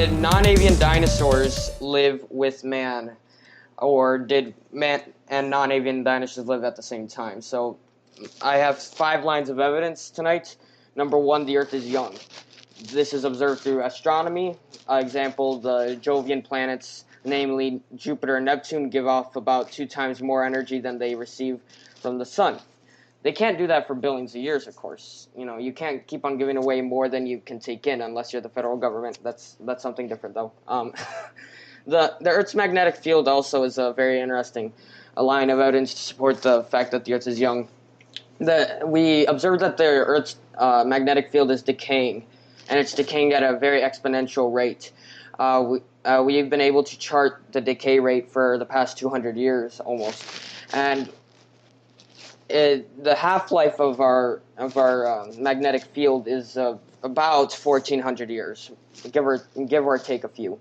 Did non-avian dinosaurs live with man, or did man and non-avian dinosaurs live at the same time? So I have 5 lines of evidence tonight. Number 1, the Earth is young. This is observed through astronomy. Example, the Jovian planets, namely Jupiter and Neptune, give off about 2 times more energy than they receive from the sun. They can't do that for billions of years, of course. You know, you can't keep on giving away more than you can take in unless you're the federal government. That's something different, though. The Earth's magnetic field also is a very interesting line of evidence to support the fact that the Earth is young. We observed that the Earth's magnetic field is decaying, and it's decaying at a very exponential rate. We've been able to chart the decay rate for the past 200 years almost, and the half-life of our magnetic field is about 1,400 years, give or take a few.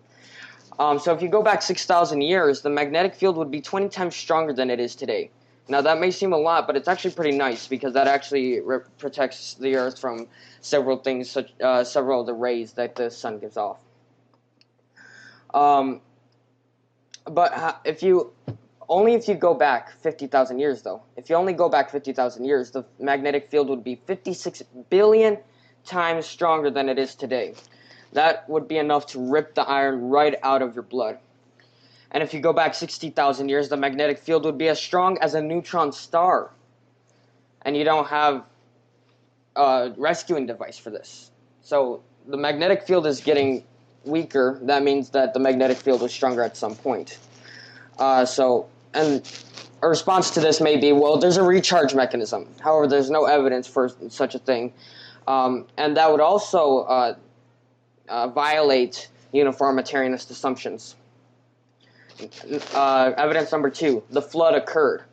So if you go back 6,000 years, the magnetic field would be 20 times stronger than it is today. Now that may seem a lot, but it's actually pretty nice because that actually protects the Earth from several things, several of the rays that the sun gives off. But if you go back 50,000 years, though. If you only go back 50,000 years, the magnetic field would be 56 billion times stronger than it is today. That would be enough to rip the iron right out of your blood. And if you go back 60,000 years, the magnetic field would be as strong as a neutron star. And you don't have a rescuing device for this. So the magnetic field is getting weaker. That means that the magnetic field was stronger at some point. And a response to this may be, well, there's a recharge mechanism. However, there's no evidence for such a thing. And that would also violate uniformitarianist assumptions. Evidence number 2, the flood occurred.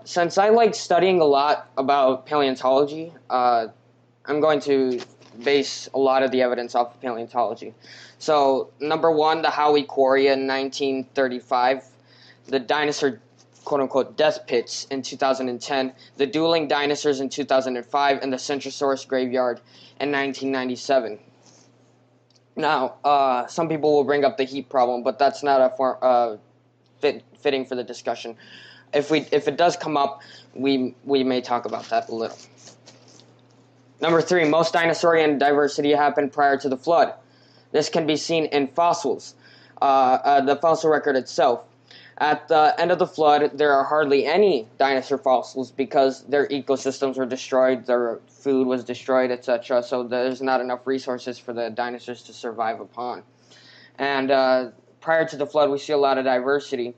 Since I like studying a lot about paleontology, I'm going to base a lot of the evidence off of paleontology. So, number 1, the Howie Quarry in 1935, the dinosaur quote-unquote death pits in 2010, the dueling dinosaurs in 2005, and the Centrosaurus graveyard in 1997. Now, some people will bring up the heat problem, but that's not fitting for the discussion. If it does come up, we may talk about that a little. Number 3, most dinosaurian diversity happened prior to the flood. This can be seen in fossils, the fossil record itself. At the end of the flood, there are hardly any dinosaur fossils because their ecosystems were destroyed, their food was destroyed, etc. So there's not enough resources for the dinosaurs to survive upon. And prior to the flood, we see a lot of diversity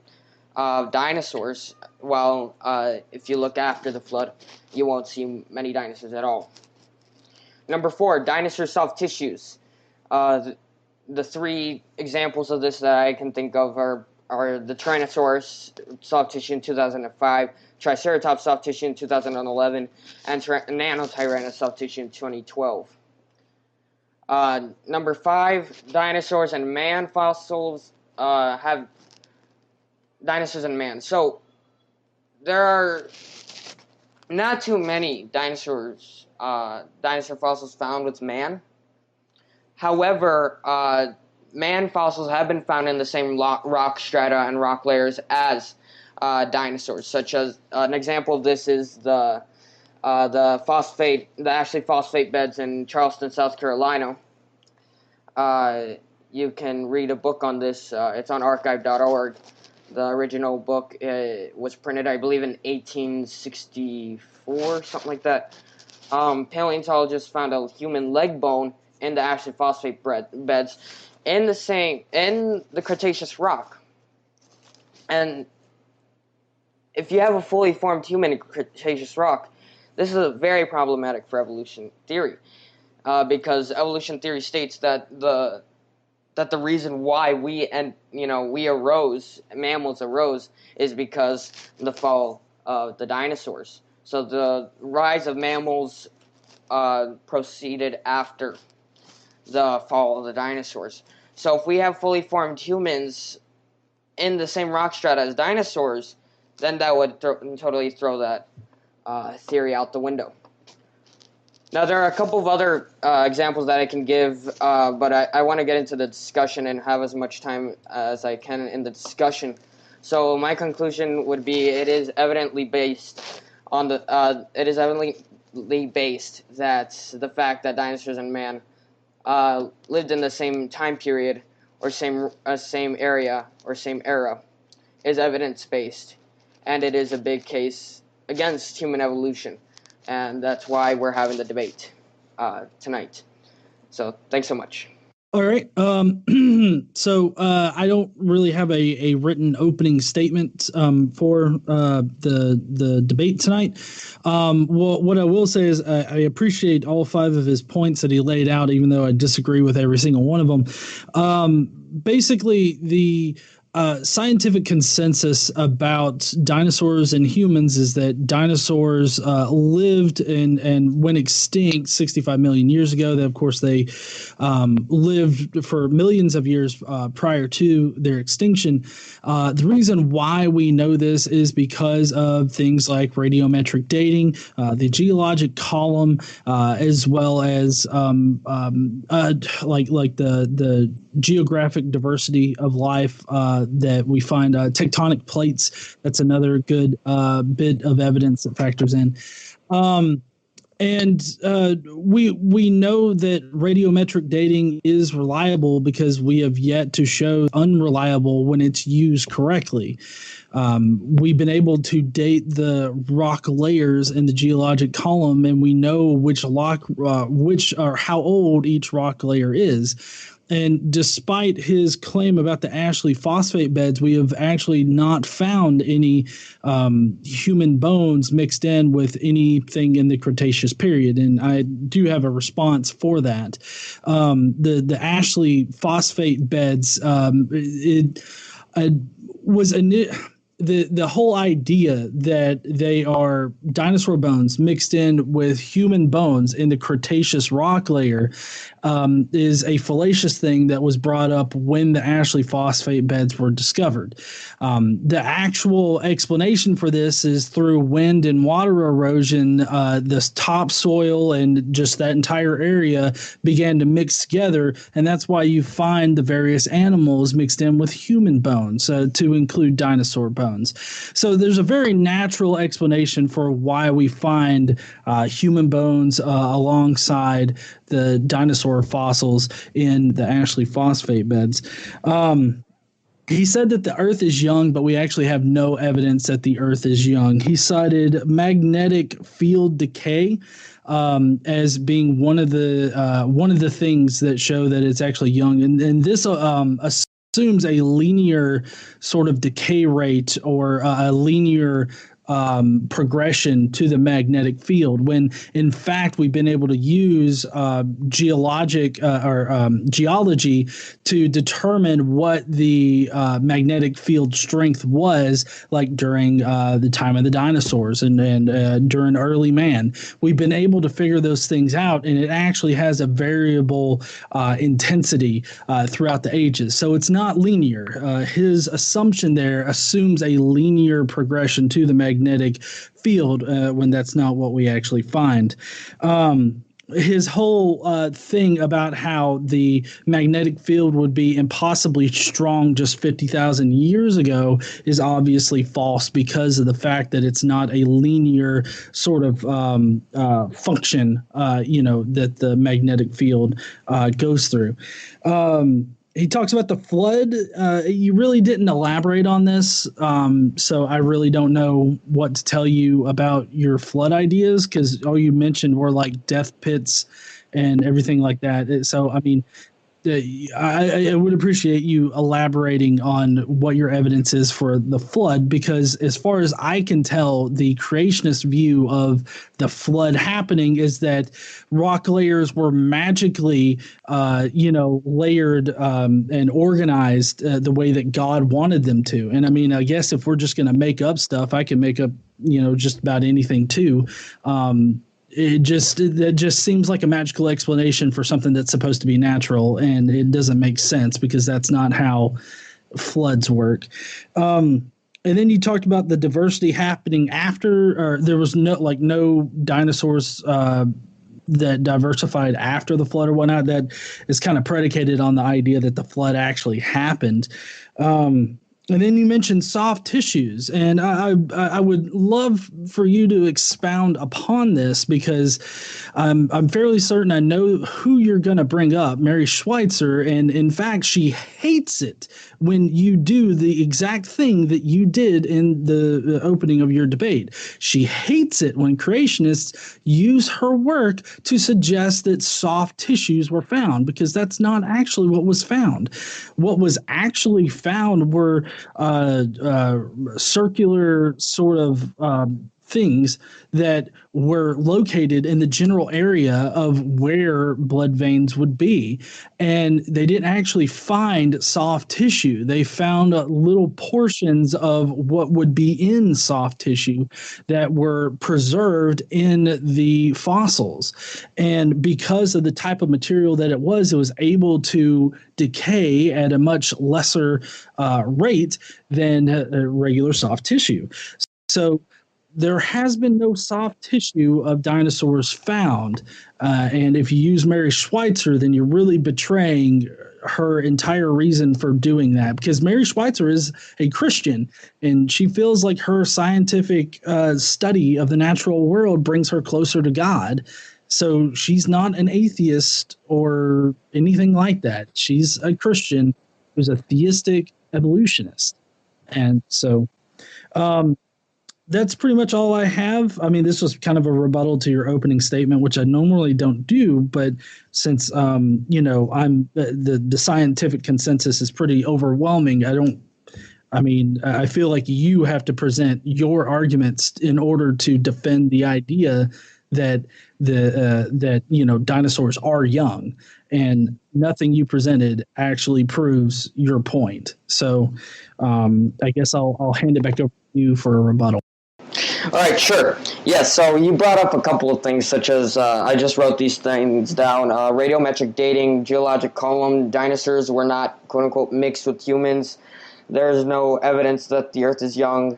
of dinosaurs, while if you look after the flood, you won't see many dinosaurs at all. Number 4, dinosaur soft tissues. The 3 examples of this that I can think of are the Tyrannosaurus soft tissue in 2005, Triceratops soft tissue in 2011, and Nanotyrannus soft tissue in 2012. Number 5, dinosaurs and man fossils have dinosaurs and man. So there are not too many dinosaur fossils found with man. However, man fossils have been found in the same rock strata and rock layers as dinosaurs, such as an example of this is the phosphate beds in Charleston, South Carolina. You can read a book on this. It's on archive.org. The original book was printed, I believe, in 1864, something like that. Paleontologists found a human leg bone in the Ashley phosphate beds in the Cretaceous rock. And if you have a fully formed human in Cretaceous rock, this is very problematic for evolution theory, because evolution theory states that the reason why mammals arose, is because the fall of the dinosaurs. So the rise of mammals proceeded after the fall of the dinosaurs. So if we have fully formed humans in the same rock strata as dinosaurs, then that would totally throw that theory out the window. Now, there are a couple of other examples that I can give, but I want to get into the discussion and have as much time as I can in the discussion. So my conclusion would be it is evidently based on that the fact that dinosaurs and man lived in the same time period or same area or same era is evidence-based, and it is a big case against human evolution. And that's why we're having the debate tonight. So thanks so much. All right. So I don't really have a written opening statement for the debate tonight. What I will say is I appreciate all 5 of his points that he laid out, even though I disagree with every single one of them. Basically, the scientific consensus about dinosaurs and humans is that dinosaurs lived and went extinct 65 million years ago. That, of course, they lived for millions of years prior to their extinction. The reason why we know this is because of things like radiometric dating, the geologic column, as well as like the geographic diversity of life that we find tectonic plates. That's another good bit of evidence that factors in. And we know that radiometric dating is reliable because we have yet to show unreliable when it's used correctly. We've been able to date the rock layers in the geologic column, and we know which or how old each rock layer is. And despite his claim about the Ashley phosphate beds, we have actually not found any human bones mixed in with anything in the Cretaceous period. And I do have a response for that. The Ashley phosphate beds, it was the whole idea that they are dinosaur bones mixed in with human bones in the Cretaceous rock layer is a fallacious thing that was brought up when the Ashley phosphate beds were discovered. The actual explanation for this is through wind and water erosion. This topsoil and just that entire area began to mix together, and that's why you find the various animals mixed in with human bones, to include dinosaur bones. So there's a very natural explanation for why we find human bones alongside the dinosaur fossils in the Ashley phosphate beds. He said that the Earth is young, but we actually have no evidence that the Earth is young. He cited magnetic field decay as being one of the things that show that it's actually young, and this assumes a linear sort of decay rate or a linear progression to the magnetic field, when in fact we've been able to use geology to determine what the magnetic field strength was like during the time of the dinosaurs and during early man. We've been able to figure those things out, and it actually has a variable intensity throughout the ages. So it's not linear. His assumption there assumes a linear progression to the magnetic field when that's not what we actually find. His whole thing about how the magnetic field would be impossibly strong just 50,000 years ago is obviously false because of the fact that it's not a linear sort of function, that the magnetic field goes through. He talks about the flood. You really didn't elaborate on this, so I really don't know what to tell you about your flood ideas, because all you mentioned were like death pits and everything like that. So, I mean, I would appreciate you elaborating on what your evidence is for the flood, because as far as I can tell, the creationist view of the flood happening is that rock layers were magically, layered and organized the way that God wanted them to. And I mean, I guess if we're just going to make up stuff, I can make up, just about anything too. It just seems like a magical explanation for something that's supposed to be natural, and it doesn't make sense because that's not how floods work. And then you talked about the diversity happening after, or there was no dinosaurs that diversified after the flood or whatnot, that is kind of predicated on the idea that the flood actually happened. And then you mentioned soft tissues, and I would love for you to expound upon this, because I'm fairly certain I know who you're going to bring up, Mary Schweitzer, and in fact she hates it when you do the exact thing that you did in the opening of your debate. She hates it when creationists use her work to suggest that soft tissues were found, because that's not actually what was found. What was actually found were circular sort of things that were located in the general area of where blood veins would be. And they didn't actually find soft tissue. They found little portions of what would be in soft tissue that were preserved in the fossils. And because of the type of material that it was able to decay at a much lesser rate than regular soft tissue. So there has been no soft tissue of dinosaurs found. And if you use Mary Schweitzer, then you're really betraying her entire reason for doing that, because Mary Schweitzer is a Christian, and she feels like her scientific study of the natural world brings her closer to God. So she's not an atheist or anything like that. She's a Christian who's a theistic evolutionist. And so that's pretty much all I have. I mean, this was kind of a rebuttal to your opening statement, which I normally don't do, but since I'm the scientific consensus is pretty overwhelming, I feel like you have to present your arguments in order to defend the idea that dinosaurs are young, and nothing you presented actually proves your point. So I guess I'll hand it back over to you for a rebuttal. All right, sure. Yeah, so you brought up a couple of things, such as I just wrote these things down. Radiometric dating, geologic column, dinosaurs were not, quote-unquote, mixed with humans. There's no evidence that the Earth is young.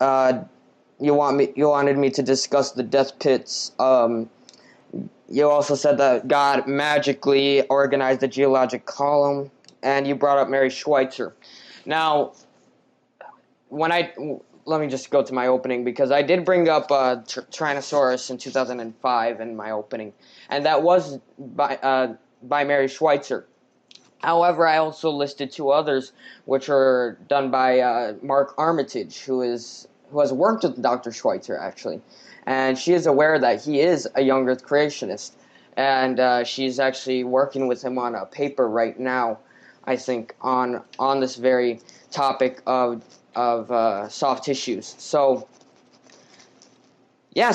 You wanted me to discuss the death pits. You also said that God magically organized the geologic column, and you brought up Mary Schweitzer. Now, let me just go to my opening, because I did bring up Tyrannosaurus in 2005 in my opening, and that was by Mary Schweitzer. However, I also listed two others, which are done by Mark Armitage, who has worked with Dr. Schweitzer, actually. And she is aware that he is a young Earth creationist. And she's actually working with him on a paper right now, I think, on this very topic of soft tissues. So, yeah,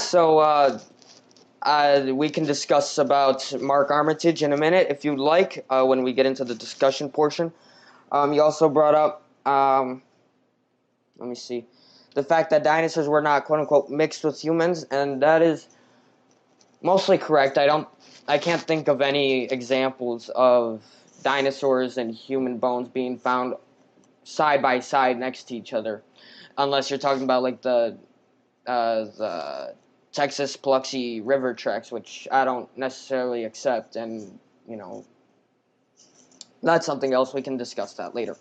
we can discuss about Mark Armitage in a minute, if you'd like, when we get into the discussion portion. You also brought up, let me see, the fact that dinosaurs were not, quote-unquote, mixed with humans, and that is mostly correct. I can't think of any examples of dinosaurs and human bones being found side by side next to each other, unless you're talking about like the Texas Biloxi River tracks, which I don't necessarily accept, and that's something else. We can discuss that later.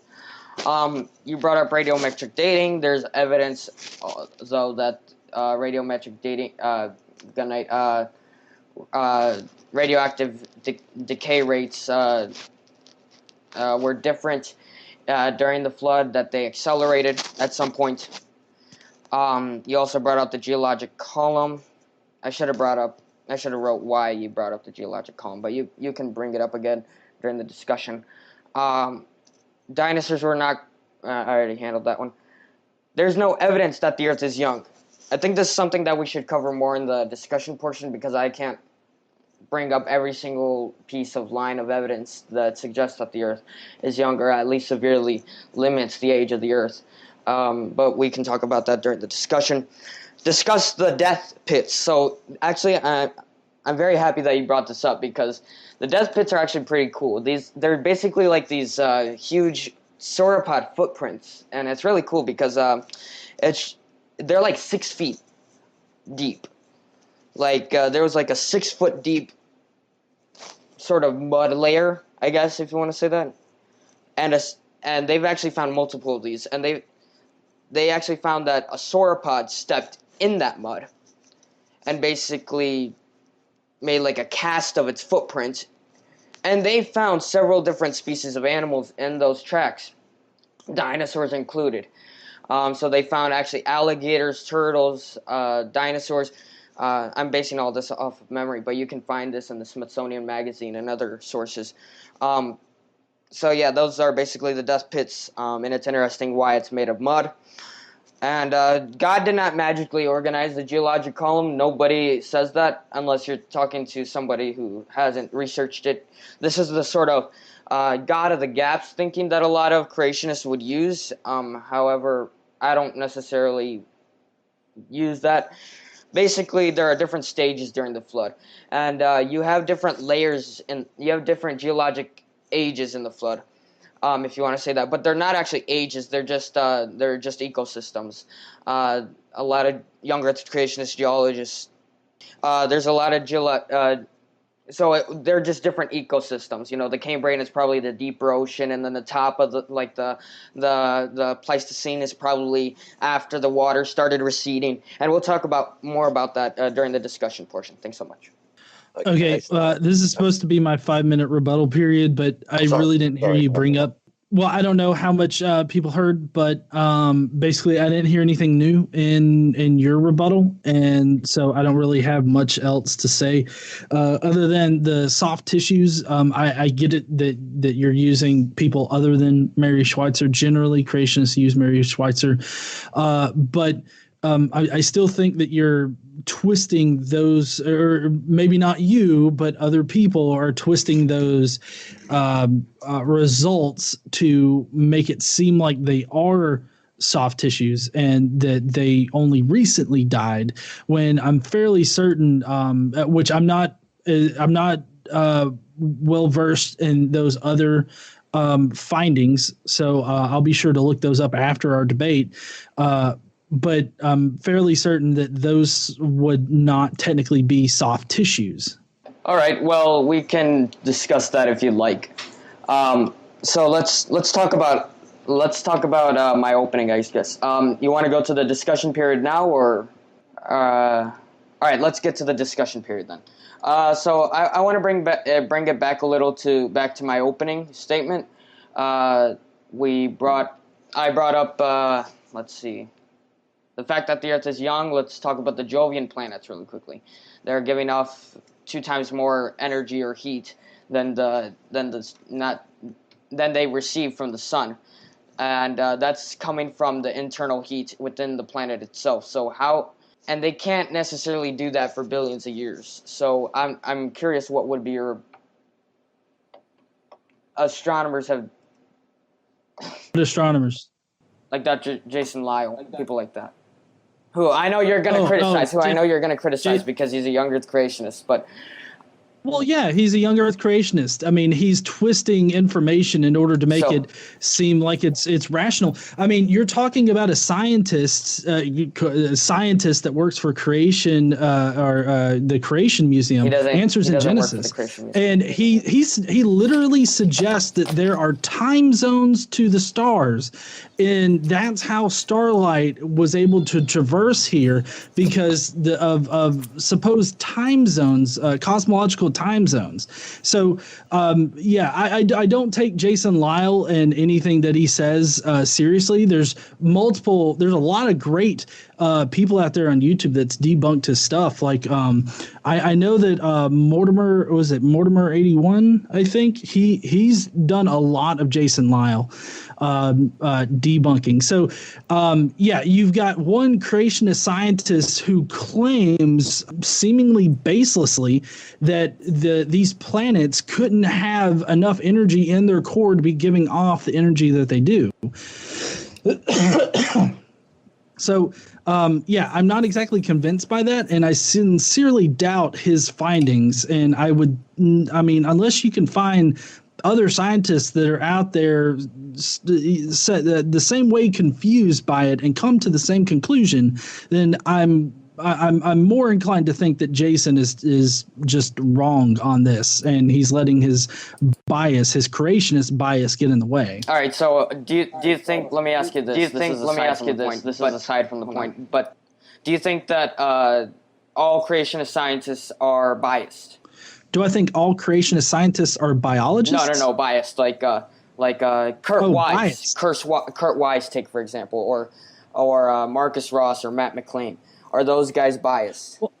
You brought up radiometric dating. There's evidence, though, that radiometric dating, radioactive decay rates were different during the flood, that they accelerated at some point. You also brought up the geologic column. I should have wrote why you brought up the geologic column, but you can bring it up again during the discussion. Dinosaurs were not... I already handled that one. There's no evidence that the Earth is young. I think this is something that we should cover more in the discussion portion, because I can't bring up every single piece of line of evidence that suggests that the Earth is young, or at least severely limits the age of the Earth. But we can talk about that during the discussion. Discuss the death pits. So actually, I'm very happy that you brought this up, because the death pits are actually pretty cool. They're basically like these huge sauropod footprints, and it's really cool because they're like 6 feet deep. like there was like a 6 foot deep sort of mud layer, I guess, if you want to say that, and they've actually found multiple of these, and they actually found that a sauropod stepped in that mud and basically made like a cast of its footprint, and they found several different species of animals in those tracks, dinosaurs included. So they found actually alligators, turtles, dinosaurs. I'm basing all this off of memory, but you can find this in the Smithsonian Magazine and other sources. So yeah, those are basically the dust pits, and it's interesting why it's made of mud. And God did not magically organize the geologic column. Nobody says that unless you're talking to somebody who hasn't researched it. This is the sort of God of the gaps thinking that a lot of creationists would use. However, I don't necessarily use that. Basically, there are different stages during the flood, and you have different layers, and you have different geologic ages in the flood, if you want to say that. But they're not actually ages; they're just ecosystems. A lot of young Earth creationist geologists. There's a lot of they're just different ecosystems. You know, the Cambrian is probably the deeper ocean, and then the top of the Pleistocene is probably after the water started receding. And we'll talk more about that during the discussion portion. Thanks so much. Okay, this is supposed to be my 5-minute rebuttal period, but I really didn't hear you bring up. Well, I don't know how much people heard, but basically I didn't hear anything new in your rebuttal, and so I don't really have much else to say other than the soft tissues. I get it that you're using people other than Mary Schweitzer. Generally, creationists use Mary Schweitzer, but I still think that you're twisting those, or maybe not you, but other people are twisting those results to make it seem like they are soft tissues and that they only recently died, when I'm fairly certain, which I'm not well versed in those other findings, so I'll be sure to look those up after our debate. But I'm fairly certain that those would not technically be soft tissues. All right. Well, we can discuss that if you'd like. So let's talk about my opening, I guess. You want to go to the discussion period now, or? All right. Let's get to the discussion period then. So I want to bring it back a little back to my opening statement. I brought up. Let's see. The fact that the Earth is young. Let's talk about the Jovian planets really quickly. They're giving off 2 times more energy or heat than they receive from the sun, and that's coming from the internal heat within the planet itself. And they can't necessarily do that for billions of years. So I'm curious, what would be your astronomers have? Astronomers Like Dr. Jason Lyle, people like that. Who I know you're going to criticize. I know you're going to criticize because he's a young Earth creationist. But well, yeah, he's a young Earth creationist. I mean, he's twisting information in order to make it seem like it's rational. I mean, you're talking about a scientist that works for Creation or the Creation Museum, Answers in Genesis, and he literally suggests that there are time zones to the stars, and that's how starlight was able to traverse here because of supposed time zones, cosmological time zones. So I don't take Jason Lyle and anything that he says seriously. There's a lot of great people out there on YouTube that's debunked his stuff. Like I know that Mortimer 81, I think he's done a lot of Jason Lyle debunking. So you've got one creationist scientist who claims seemingly baselessly that these planets couldn't have enough energy in their core to be giving off the energy that they do. So I'm not exactly convinced by that, and I sincerely doubt his findings. And unless you can find other scientists that are out there the same way confused by it and come to the same conclusion, then I'm I'm more inclined to think that Jason is just wrong on this, and he's letting his bias, his creationist bias, get in the way. All right. So do you think? Let me ask you this. Let me ask you this. This is aside from the point. But do you think that all creationist scientists are biased? Do I think all creationist scientists are biologists? No, biased. Like Kurt Wise. Biased. Kurt Wise, take for example, or Marcus Ross or Matt McLean. Are those guys biased? Well,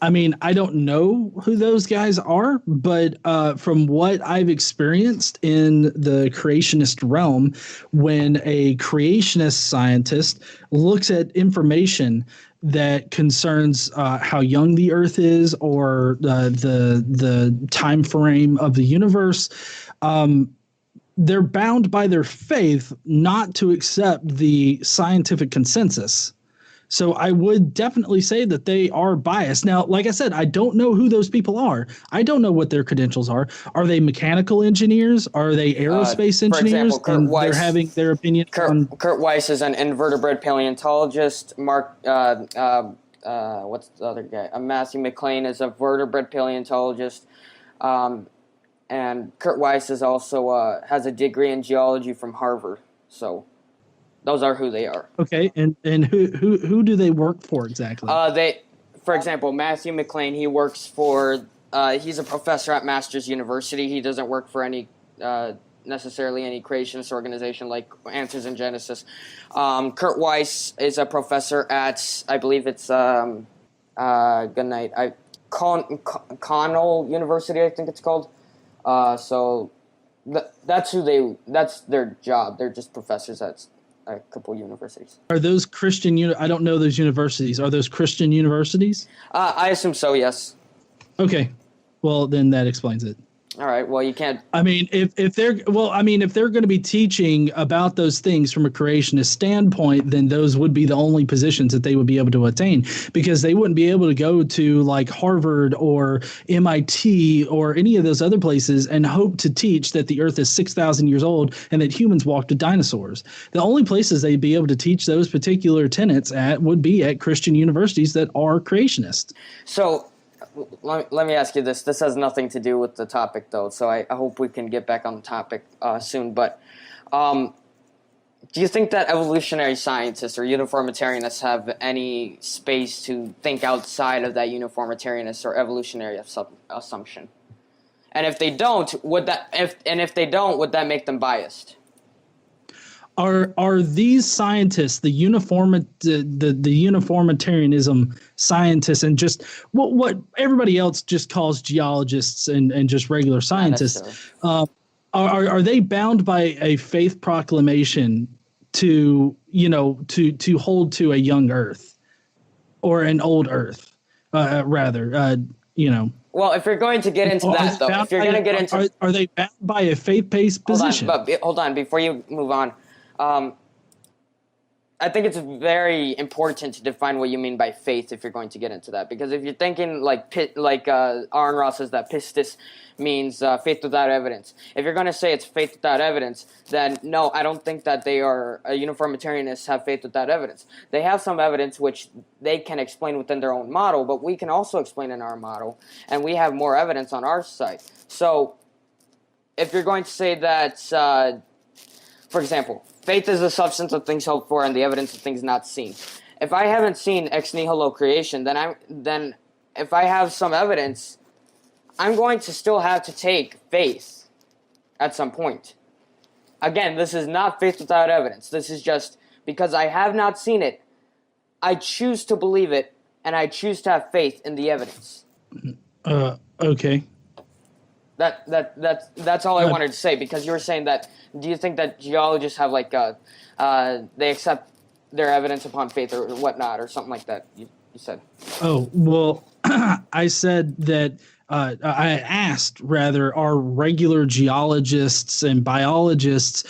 I mean, I don't know who those guys are, but from what I've experienced in the creationist realm, when a creationist scientist looks at information that concerns how young the Earth is or the time frame of the universe, they're bound by their faith not to accept the scientific consensus. So I would definitely say that they are biased. Now, like I said, I don't know who those people are. I don't know what their credentials are. Are they mechanical engineers? Are they aerospace engineers? For example, they're having their opinion on... Kurt Weiss is an invertebrate paleontologist. What's the other guy? Matthew McLean is a vertebrate paleontologist. And Kurt Weiss is also has a degree in geology from Harvard. So... those are who they are. Okay, and who do they work for exactly? For example, Matthew McLean. He works for. He's a professor at Masters University. He doesn't work for any necessarily any creationist organization like Answers in Genesis. Kurt Weiss is a professor at, I believe it's good night. Connell University, I think it's called. So that's their job. They're just professors at a couple universities. Are those Christian? I don't know those universities. Are those Christian universities? I assume so. Yes. Okay. Well, then that explains it. All right. Well, you can't. I mean, if they're going to be teaching about those things from a creationist standpoint, then those would be the only positions that they would be able to attain, because they wouldn't be able to go to like Harvard or MIT or any of those other places and hope to teach that the Earth is 6,000 years old and that humans walked with dinosaurs. The only places they'd be able to teach those particular tenets at would be at Christian universities that are creationist. So. Let me ask you this. This has nothing to do with the topic, though, so I hope we can get back on the topic soon. But do you think that evolutionary scientists or uniformitarianists have any space to think outside of that uniformitarianist or evolutionary assumption? And if they don't, would that make them biased? Are these scientists, the uniformitarianism scientists, and just what everybody else just calls geologists and just regular scientists, are they bound by a faith proclamation to hold to a young Earth or an old Earth, rather? Well, if you're going to get into that, though, if you're going to get into, are they bound by a faith-based position? Hold on, before you move on. I think it's very important to define what you mean by faith if you're going to get into that. Because if you're thinking like Aaron Ross says that pistis means faith without evidence. If you're going to say it's faith without evidence, then no, I don't think that they are uniformitarianists have faith without evidence. They have some evidence which they can explain within their own model, but we can also explain in our model, and we have more evidence on our side. So if you're going to say that, for example, faith is the substance of things hoped for and the evidence of things not seen. If I haven't seen ex nihilo creation, then if I have some evidence, I'm going to still have to take faith at some point. Again, this is not faith without evidence. This is just because I have not seen it, I choose to believe it, and I choose to have faith in the evidence. Okay. That's all I wanted to say, because you were saying that. Do you think that geologists have they accept their evidence upon faith or whatnot or something like that? You said. Oh well, I said that. I asked rather, are regular geologists and biologists,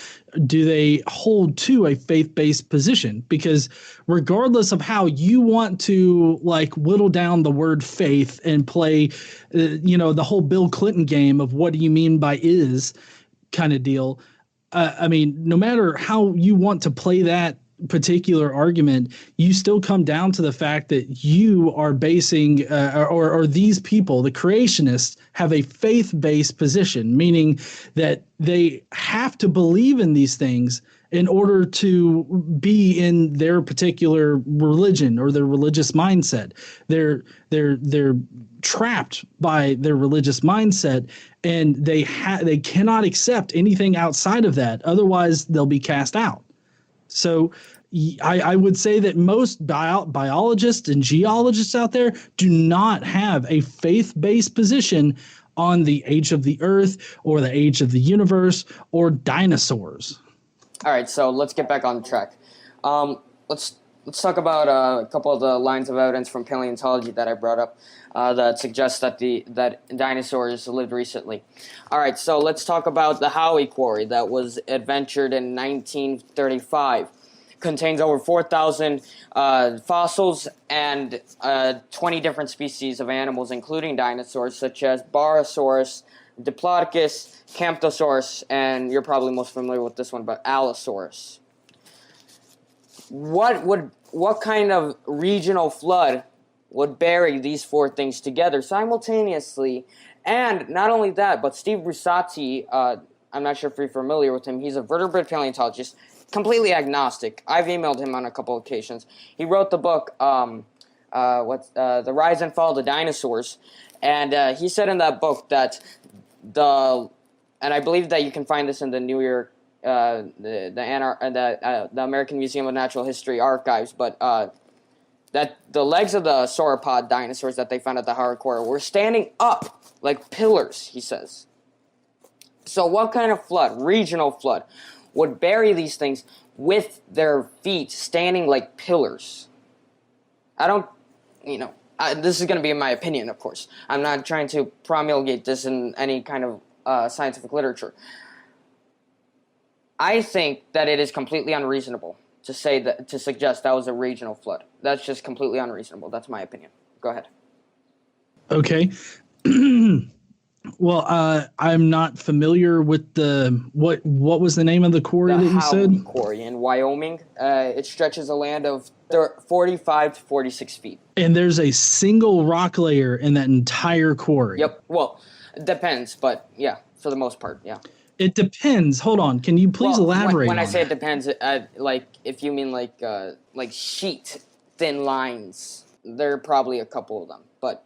do they hold to a faith-based position? Because regardless of how you want to whittle down the word faith and play, the whole Bill Clinton game of what do you mean by is kind of deal. I mean, no matter how you want to play that particular argument, you still come down to the fact that you are basing, or these people, the creationists, have a faith-based position, meaning that they have to believe in these things in order to be in their particular religion or their religious mindset. They're trapped by their religious mindset, and they cannot accept anything outside of that. Otherwise, they'll be cast out. So I would say that most biologists and geologists out there do not have a faith-based position on the age of the Earth or the age of the universe or dinosaurs. All right, so let's get back on track. Let's talk about a couple of the lines of evidence from paleontology that I brought up that suggests that that dinosaurs lived recently. All right, so let's talk about the Howie Quarry that was adventured in 1935. Contains over 4,000 fossils and 20 different species of animals, including dinosaurs such as Barosaurus, Diplodocus, Camptosaurus, and you're probably most familiar with this one, but Allosaurus. What kind of regional flood would bury these four things together simultaneously? And not only that, but Steve Rosati, I'm not sure if you're familiar with him, he's a vertebrate paleontologist, completely agnostic. I've emailed him on a couple of occasions. He wrote the book, The Rise and Fall of the Dinosaurs, and he said in that book that and I believe that you can find this in the New York, the American Museum of Natural History archives, but that the legs of the sauropod dinosaurs that they found at the Howie Quarry were standing up like pillars, he says. So what kind of flood, regional flood, would bury these things with their feet standing like pillars? I don't, this is going to be my opinion, of course. I'm not trying to promulgate this in any kind of scientific literature. I think that it is completely unreasonable to suggest that was a regional flood. That's just completely unreasonable. That's my opinion. Go ahead. Okay. Well, I'm not familiar with what was the name of the quarry that you said? The Howie Quarry in Wyoming. It stretches a land of 45 to 46 feet. And there's a single rock layer in that entire quarry. Yep. Well, it depends, but yeah, for the most part, yeah. It depends. Hold on. Can you please elaborate? When I say it depends, like if you mean like sheet thin lines, there are probably a couple of them, but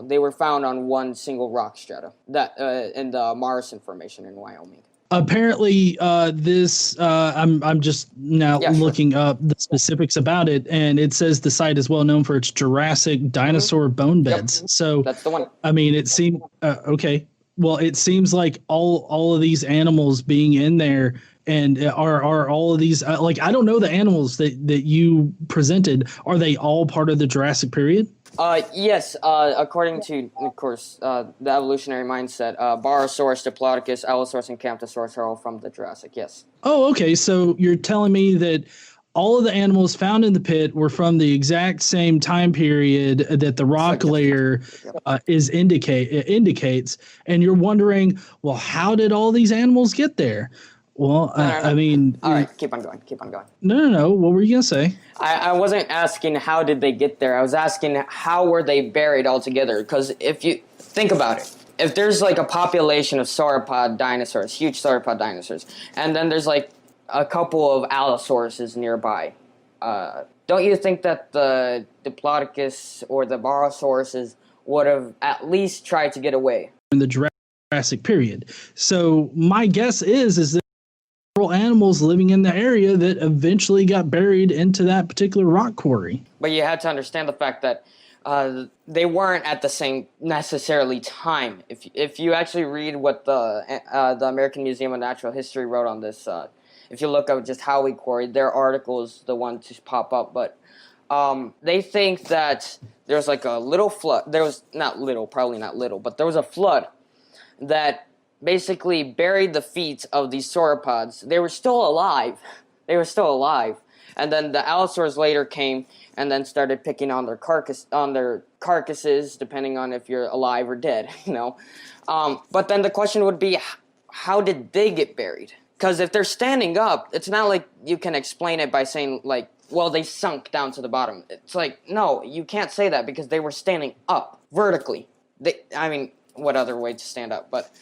they were found on one single rock strata that in the Morrison Formation in Wyoming. Apparently, I'm just now looking up the specifics about it, and it says the site is well known for its Jurassic dinosaur bone beds. Yep. So that's the one. I mean, it seemed okay. Well, it seems like all of these animals being in there, and are all of these I don't know the animals that you presented. Are they all part of the Jurassic period? Yes, according to, of course, the evolutionary mindset, Barosaurus, Diplodocus, Allosaurus, and Camptosaurus are all from the Jurassic, yes. Oh, okay, so you're telling me that all of the animals found in the pit were from the exact same time period that the rock layer indicates, and you're wondering, well, how did all these animals get there? Well, no. I mean... All right, keep on going. No. What were you going to say? I wasn't asking how did they get there. I was asking how were they buried all together. Because if you think about it, if there's like a population of sauropod dinosaurs, huge sauropod dinosaurs, and then there's like a couple of Allosauruses nearby, don't you think that the Diplodocus or the Barosauruses would have at least tried to get away? In the Jurassic period. So my guess is that animals living in the area that eventually got buried into that particular rock quarry. But you had to understand the fact that they weren't at the same necessarily time. If you actually read what the American Museum of Natural History wrote on this, if you look up just Howie Quarry, their article is the one to pop up. But they think that there's like a little flood. There was probably not little, but there was a flood that basically buried the feet of these sauropods. They were still alive. And then the Allosaurs later came and then started picking on their carcasses, depending on if you're alive or dead, But then the question would be, how did they get buried? Because if they're standing up, it's not like you can explain it by saying, like, well, they sunk down to the bottom. It's like, no, you can't say that because they were standing up vertically. What other way to stand up? But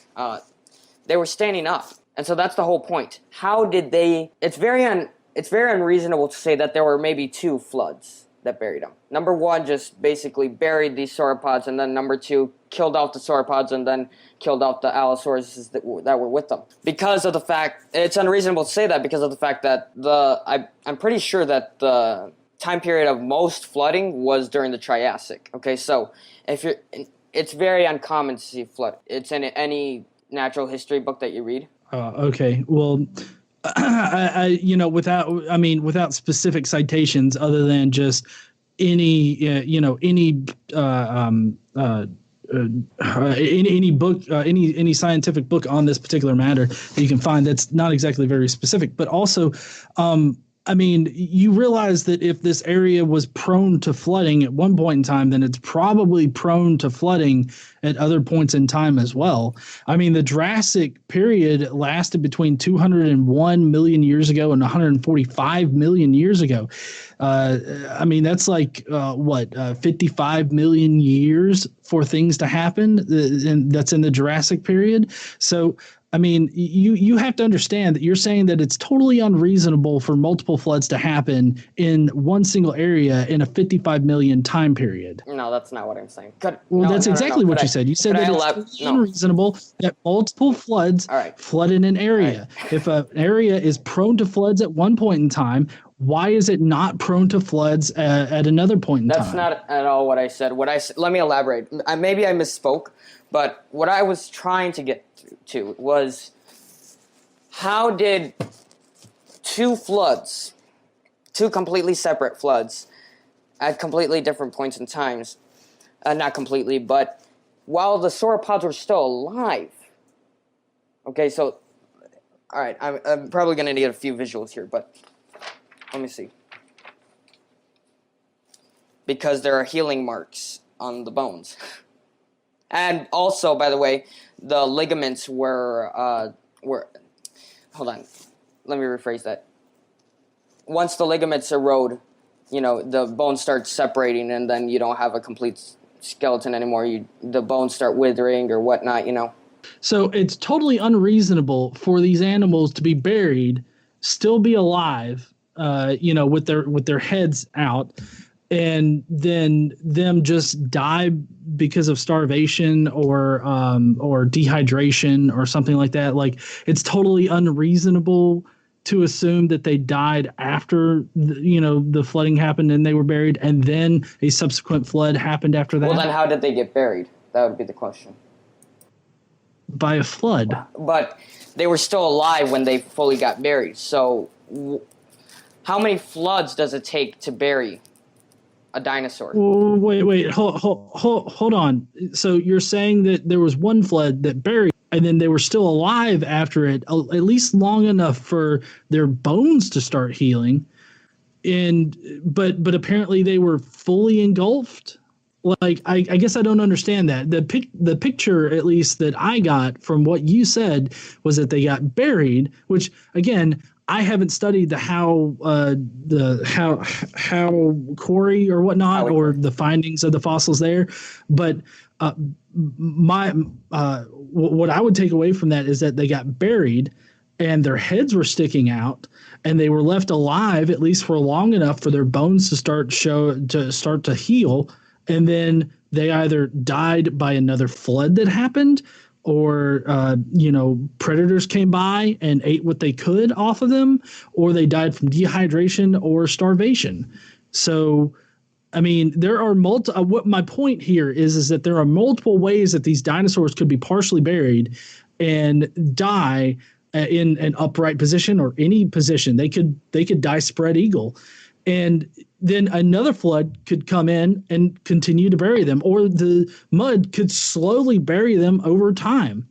they were standing up. And so that's the whole point. How did they... It's very unreasonable to say that there were maybe 2 floods that buried them. Number 1 just basically buried these sauropods, and then number 2 killed off the sauropods and then killed off the allosaurus that were with them. Because of the fact... It's unreasonable to say that because of the fact that I'm pretty sure that the time period of most flooding was during the Triassic. Okay, so it's very uncommon to see flood. It's in any natural history book that you read. Okay, well... without specific citations other than just any book, any scientific book on this particular matter that you can find that's not exactly very specific, but also, you realize that if this area was prone to flooding at one point in time, then it's probably prone to flooding at other points in time as well. I mean, the Jurassic period lasted between 201 million years ago and 145 million years ago. That's like 55 million years for things to happen, and that's in the Jurassic period. So you have to understand that you're saying that it's totally unreasonable for multiple floods to happen in one single area in a 55 million time period. No, that's not what I'm saying. That's exactly what you said. You said that it's unreasonable that multiple floods flood in an area. Right. If an area is prone to floods at one point in time, why is it not prone to floods at another point in time? That's not at all what I said. Let me elaborate. Maybe I misspoke, but what I was trying to get to was, how did 2 completely separate floods at completely different points in times, not completely, but while the sauropods were still alive. Okay, so, all right, I'm probably going to need a few visuals here, but let me see. Because there are healing marks on the bones. And also, by the way, the ligaments were hold on, let me rephrase that. Once the ligaments erode, the bones start separating, and then you don't have a complete skeleton anymore. The bones start withering or whatnot, So it's totally unreasonable for these animals to be buried, still be alive, with their heads out, and then them just die because of starvation or dehydration or something like that. Like, it's totally unreasonable to assume that they died after the flooding happened and they were buried, and then a subsequent flood happened after that. Well, then how did they get buried? That would be the question. By a flood. But they were still alive when they fully got buried. So how many floods does it take to bury a dinosaur? Wait, hold on. So you're saying that there was one flood that buried, and then they were still alive after it, at least long enough for their bones to start healing, but apparently they were fully engulfed. Like, I guess I don't understand that. The picture, at least that I got from what you said, was that they got buried, which, again, I haven't studied how quarry or whatnot, or the findings of the fossils there, but what I would take away from that is that they got buried and their heads were sticking out, and they were left alive at least for long enough for their bones to start to heal, and then they either died by another flood that happened, or predators came by and ate what they could off of them, or they died from dehydration or starvation. So, there are what my point here is that there are multiple ways that these dinosaurs could be partially buried and die in an upright position or any position. They could die spread eagle, and then another flood could come in and continue to bury them, or the mud could slowly bury them over time.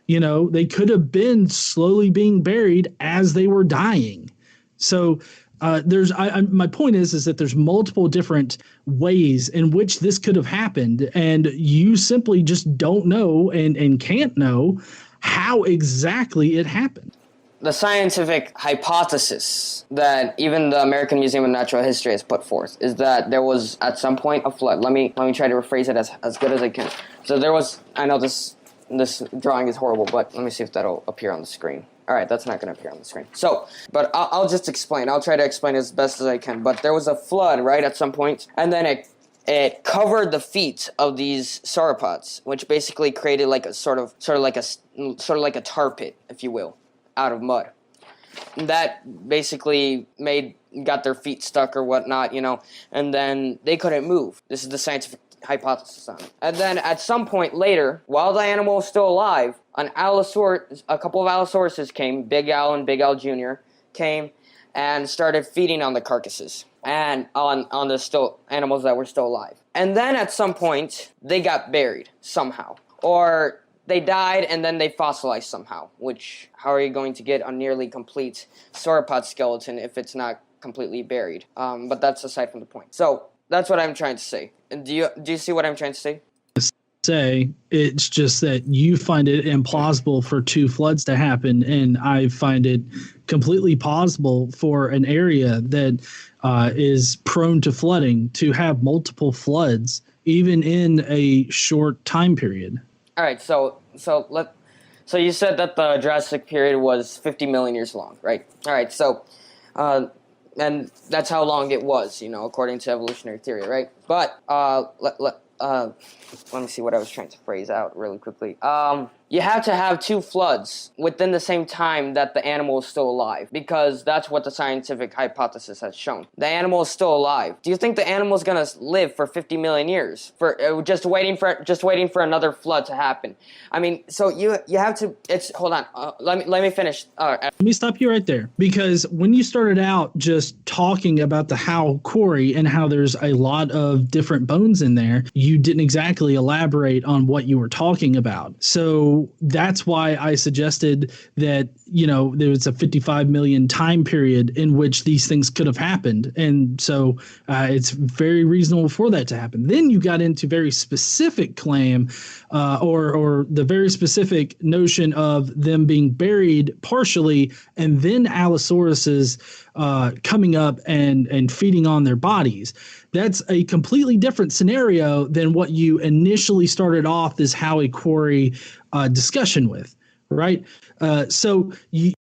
They could have been slowly being buried as they were dying. So my point is that there's multiple different ways in which this could have happened, and you simply just don't know and can't know how exactly it happened. the scientific hypothesis that even the American Museum of Natural History has put forth is that there was at some point a flood. Let me try to rephrase it as good as I can. So there was. I know this drawing is horrible, but let me see if that'll appear on the screen. All right, that's not going to appear on the screen. So, but I'll just explain. I'll try to explain as best as I can. But there was a flood, right, at some point, and then it covered the feet of these sauropods, which basically created like a sort of like a tar pit, if you will, out of mud. That basically got their feet stuck or whatnot, and then they couldn't move. This is the scientific hypothesis on it. And then at some point later, while the animal was still alive, a couple of Allosauruses came, Big Al and Big Al Jr. came and started feeding on the carcasses and on the still animals that were still alive. And then at some point, they got buried somehow. Or they died and then they fossilized somehow, which, how are you going to get a nearly complete sauropod skeleton if it's not completely buried? But that's aside from the point. So that's what I'm trying to say. Do you see what I'm trying to say? It's just that you find it implausible for two floods to happen, and I find it completely plausible for an area that is prone to flooding to have multiple floods, even in a short time period. All right, so you said that the Jurassic period was 50 million years long, right? All right, so and that's how long it was, according to evolutionary theory, right? But let me see what I was trying to phrase out really quickly. You have to have two floods within the same time that the animal is still alive, because that's what the scientific hypothesis has shown. The animal is still alive. Do you think the animal is gonna live for 50 million years for just waiting for another flood to happen? I mean, so you have to. Hold on. Let me finish. Let me stop you right there, because when you started out just talking about the Howe quarry and how there's a lot of different bones in there, you didn't exactly elaborate on what you were talking about. So that's why I suggested that, there was a 55 million time period in which these things could have happened. And so it's very reasonable for that to happen. Then you got into very specific claim or the very specific notion of them being buried partially and then Allosauruses coming up and feeding on their bodies. That's a completely different scenario than what you initially started off this Howie Quarry discussion with, right? So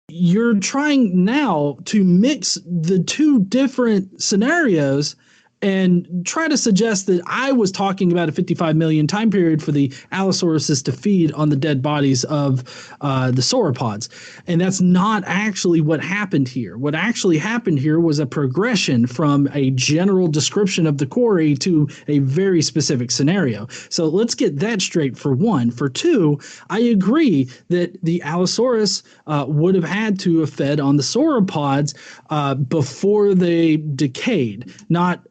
you're trying now to mix the two different scenarios and try to suggest that I was talking about a 55 million time period for the Allosauruses to feed on the dead bodies of the sauropods. And that's not actually what happened here. What actually happened here was a progression from a general description of the quarry to a very specific scenario. So let's get that straight for one. For two, I agree that the Allosaurus would have had to have fed on the sauropods before they decayed, not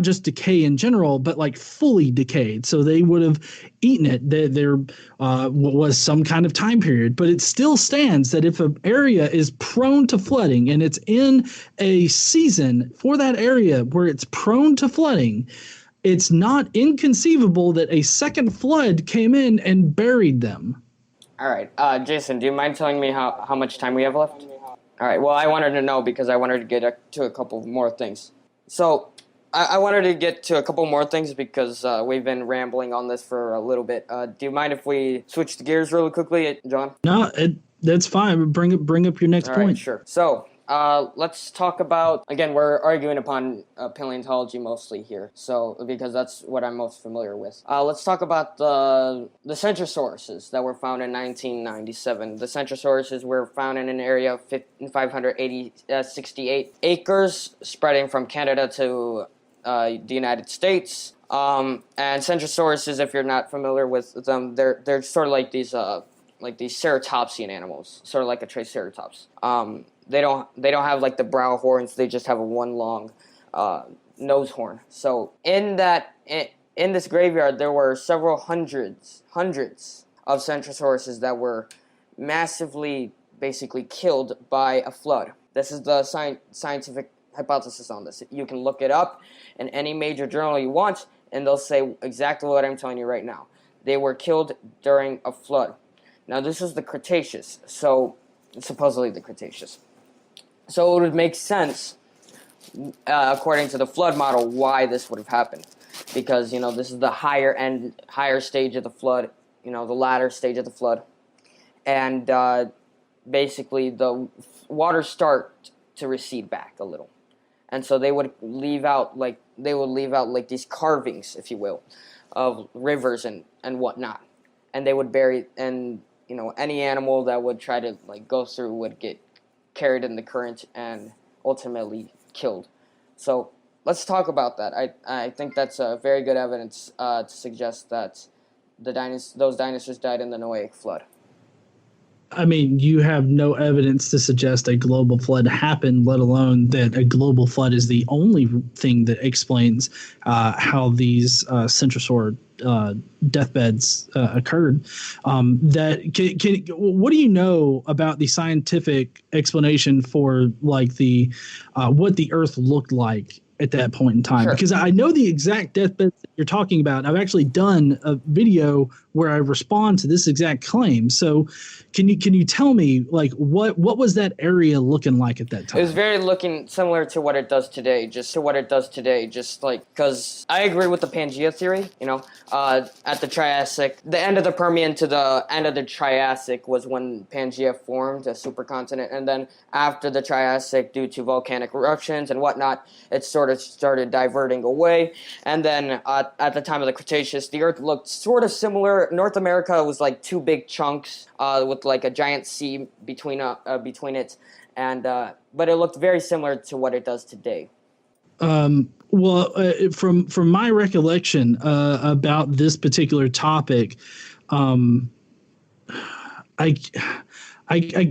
just decay in general, but like fully decayed. So they would have eaten it. There was some kind of time period, but it still stands that if an area is prone to flooding and it's in a season for that area where it's prone to flooding, it's not inconceivable that a second flood came in and buried them. All right. Jason, do you mind telling me how much time we have left? All right. Well, I wanted to know because I wanted to get to a couple more things. So I wanted to get to a couple more things because we've been rambling on this for a little bit. Do you mind if we switch the gears really quickly, John? No, that's fine. Bring up your next point. Right, sure. So let's talk about, again, we're arguing upon paleontology mostly here, so because that's what I'm most familiar with. Let's talk about the centrosauruses that were found in 1997. The centrosauruses were found in an area of 568 acres, spreading from Canada to the United States. And centrosauruses, if you're not familiar with them, they're sort of like these ceratopsian animals, sort of like a triceratops. They don't have like the brow horns. They just have a one long nose horn. So in this graveyard, there were several hundreds of centrosauruses that were massively, basically killed by a flood. This is the scientific hypothesis on this. You can look it up in any major journal you want, and they'll say exactly what I'm telling you right now. They were killed during a flood. Now, this is the Cretaceous, so supposedly the Cretaceous. So it would make sense, according to the flood model, why this would have happened. Because, this is the higher stage of the flood, the latter stage of the flood. And basically the water start to recede back a little. And so they would leave out like these carvings, if you will, of rivers and whatnot. And they would bury, and any animal that would try to go through would get carried in the current and ultimately killed. So let's talk about that. I think that's a very good evidence to suggest that those dinosaurs died in the Noahic flood. I mean, you have no evidence to suggest a global flood happened, let alone that a global flood is the only thing that explains how these centrosaur deathbeds occurred. What do you know about the scientific explanation for what the Earth looked like at that point in time? Sure. Because I know the exact deathbeds that you're talking about. I've actually done a video where I respond to this exact claim. So can you tell me what was that area looking like at that time? It was very looking similar to what it does today, because I agree with the Pangea theory, at the Triassic, the end of the Permian to the end of the Triassic was when Pangea formed, a supercontinent, and then after the Triassic, due to volcanic eruptions and whatnot, it sort of started diverting away, and then at the time of the Cretaceous, the Earth looked sort of similar. North America was like two big chunks with like a giant sea between it, and but it looked very similar to what it does today. From my recollection about this particular topic, I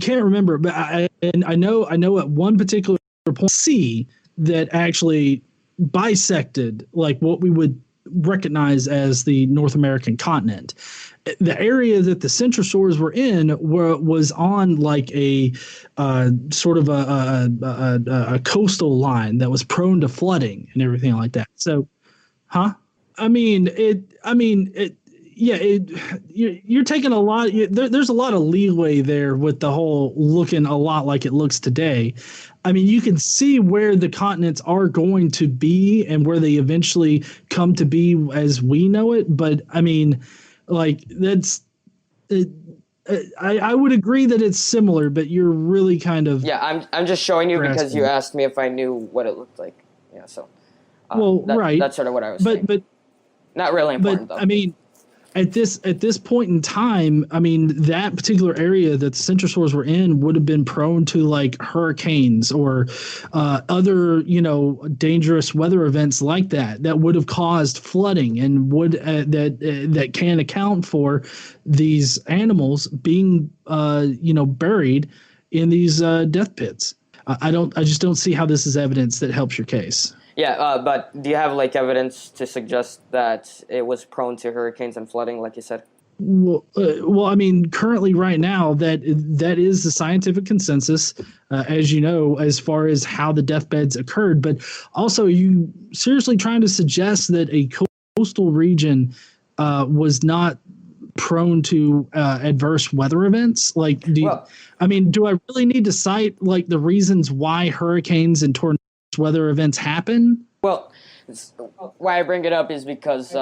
can't remember, but I know at one particular point C that actually bisected like what we would recognize as the North American continent. The area that the centrosaurs were in was on like a sort of a coastal line that was prone to flooding and everything like that. So, you're taking a lot. There's a lot of leeway there with the whole looking a lot like it looks today. I mean, you can see where the continents are going to be and where they eventually come to be as we know it. But I mean, like that's, I would agree that it's similar, but you're really kind of I'm just showing you because you asked me if I knew what it looked like. Yeah, so right. That's sort of what I was saying. But not really important though. I mean, at this point in time, I mean, that particular area that the centrosaurs were in would have been prone to like hurricanes or other, dangerous weather events like that would have caused flooding and would that can account for these animals being, buried in these death pits. I just don't see how this is evidence that helps your case. Yeah, but do you have evidence to suggest that it was prone to hurricanes and flooding, like you said? Well, I mean, currently, right now, that is the scientific consensus, as you know, as far as how the deathbeds occurred. But also, are you seriously trying to suggest that a coastal region was not prone to adverse weather events? Do I really need to cite the reasons why hurricanes and tornadoes weather events happen? Well, why I bring it up is because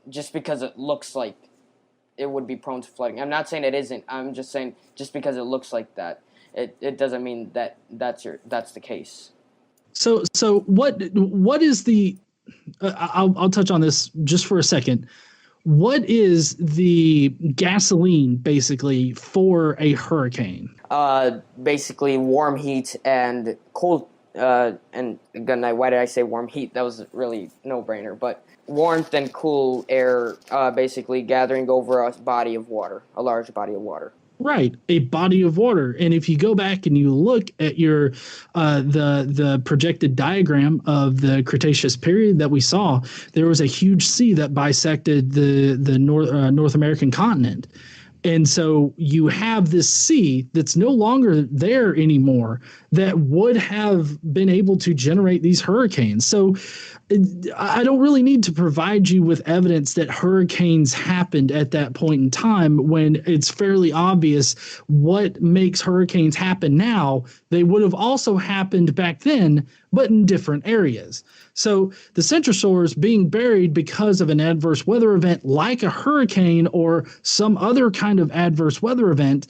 just because it looks like it would be prone to flooding. I'm not saying it isn't. I'm just saying just because it looks like that, it doesn't mean that that's the case. So what is the? I'll touch on this just for a second. What is the gasoline basically for a hurricane? Basically warm heat and cold. And again, why did I say warm heat? That was really no-brainer. But warmth and cool air basically gathering over a body of water, a large body of water. Right, a body of water. And if you go back and you look at your the projected diagram of the Cretaceous period that we saw, there was a huge sea that bisected the North American continent. And so you have this sea that's no longer there anymore that would have been able to generate these hurricanes. So I don't really need to provide you with evidence that hurricanes happened at that point in time when it's fairly obvious what makes hurricanes happen now. They would have also happened back then, but in different areas. So the centrosaurs being buried because of an adverse weather event like a hurricane or some other kind of adverse weather event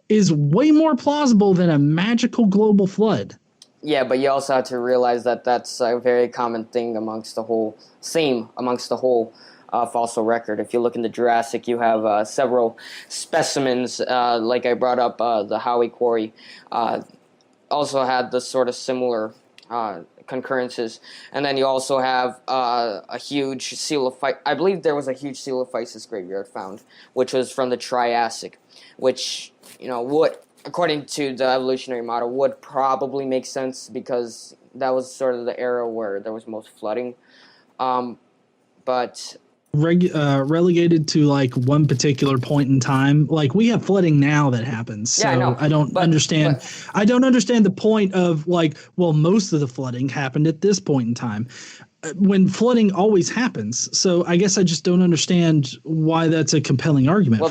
is way more plausible than a magical global flood. Yeah, but you also have to realize that that's a very common thing amongst the whole fossil record. If you look in the Jurassic, you have several specimens, like I brought up, the Howie Quarry, also had the sort of similar concurrences. And then you also have a huge coelophysis. I believe there was a huge coelophysis graveyard found, which was from the Triassic, which, would, according to the evolutionary model, would probably make sense because that was sort of the era where there was most flooding. But relegated to like one particular point in time, like we have flooding now that happens. So yeah, I don't understand. I don't understand the point of like, well, most of the flooding happened at this point in time when flooding always happens. So I guess I just don't understand why that's a compelling argument. Well,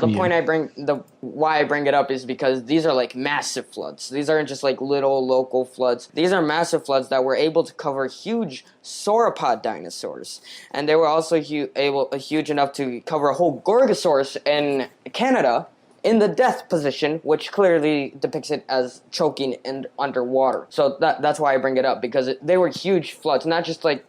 why I bring it up is because these are like massive floods. These aren't just like little local floods. These are massive floods that were able to cover huge sauropod dinosaurs, and they were also huge enough to cover a whole Gorgosaurus in Canada in the death position, which clearly depicts it as choking and underwater. So that's why I bring it up, because they were huge floods, not just like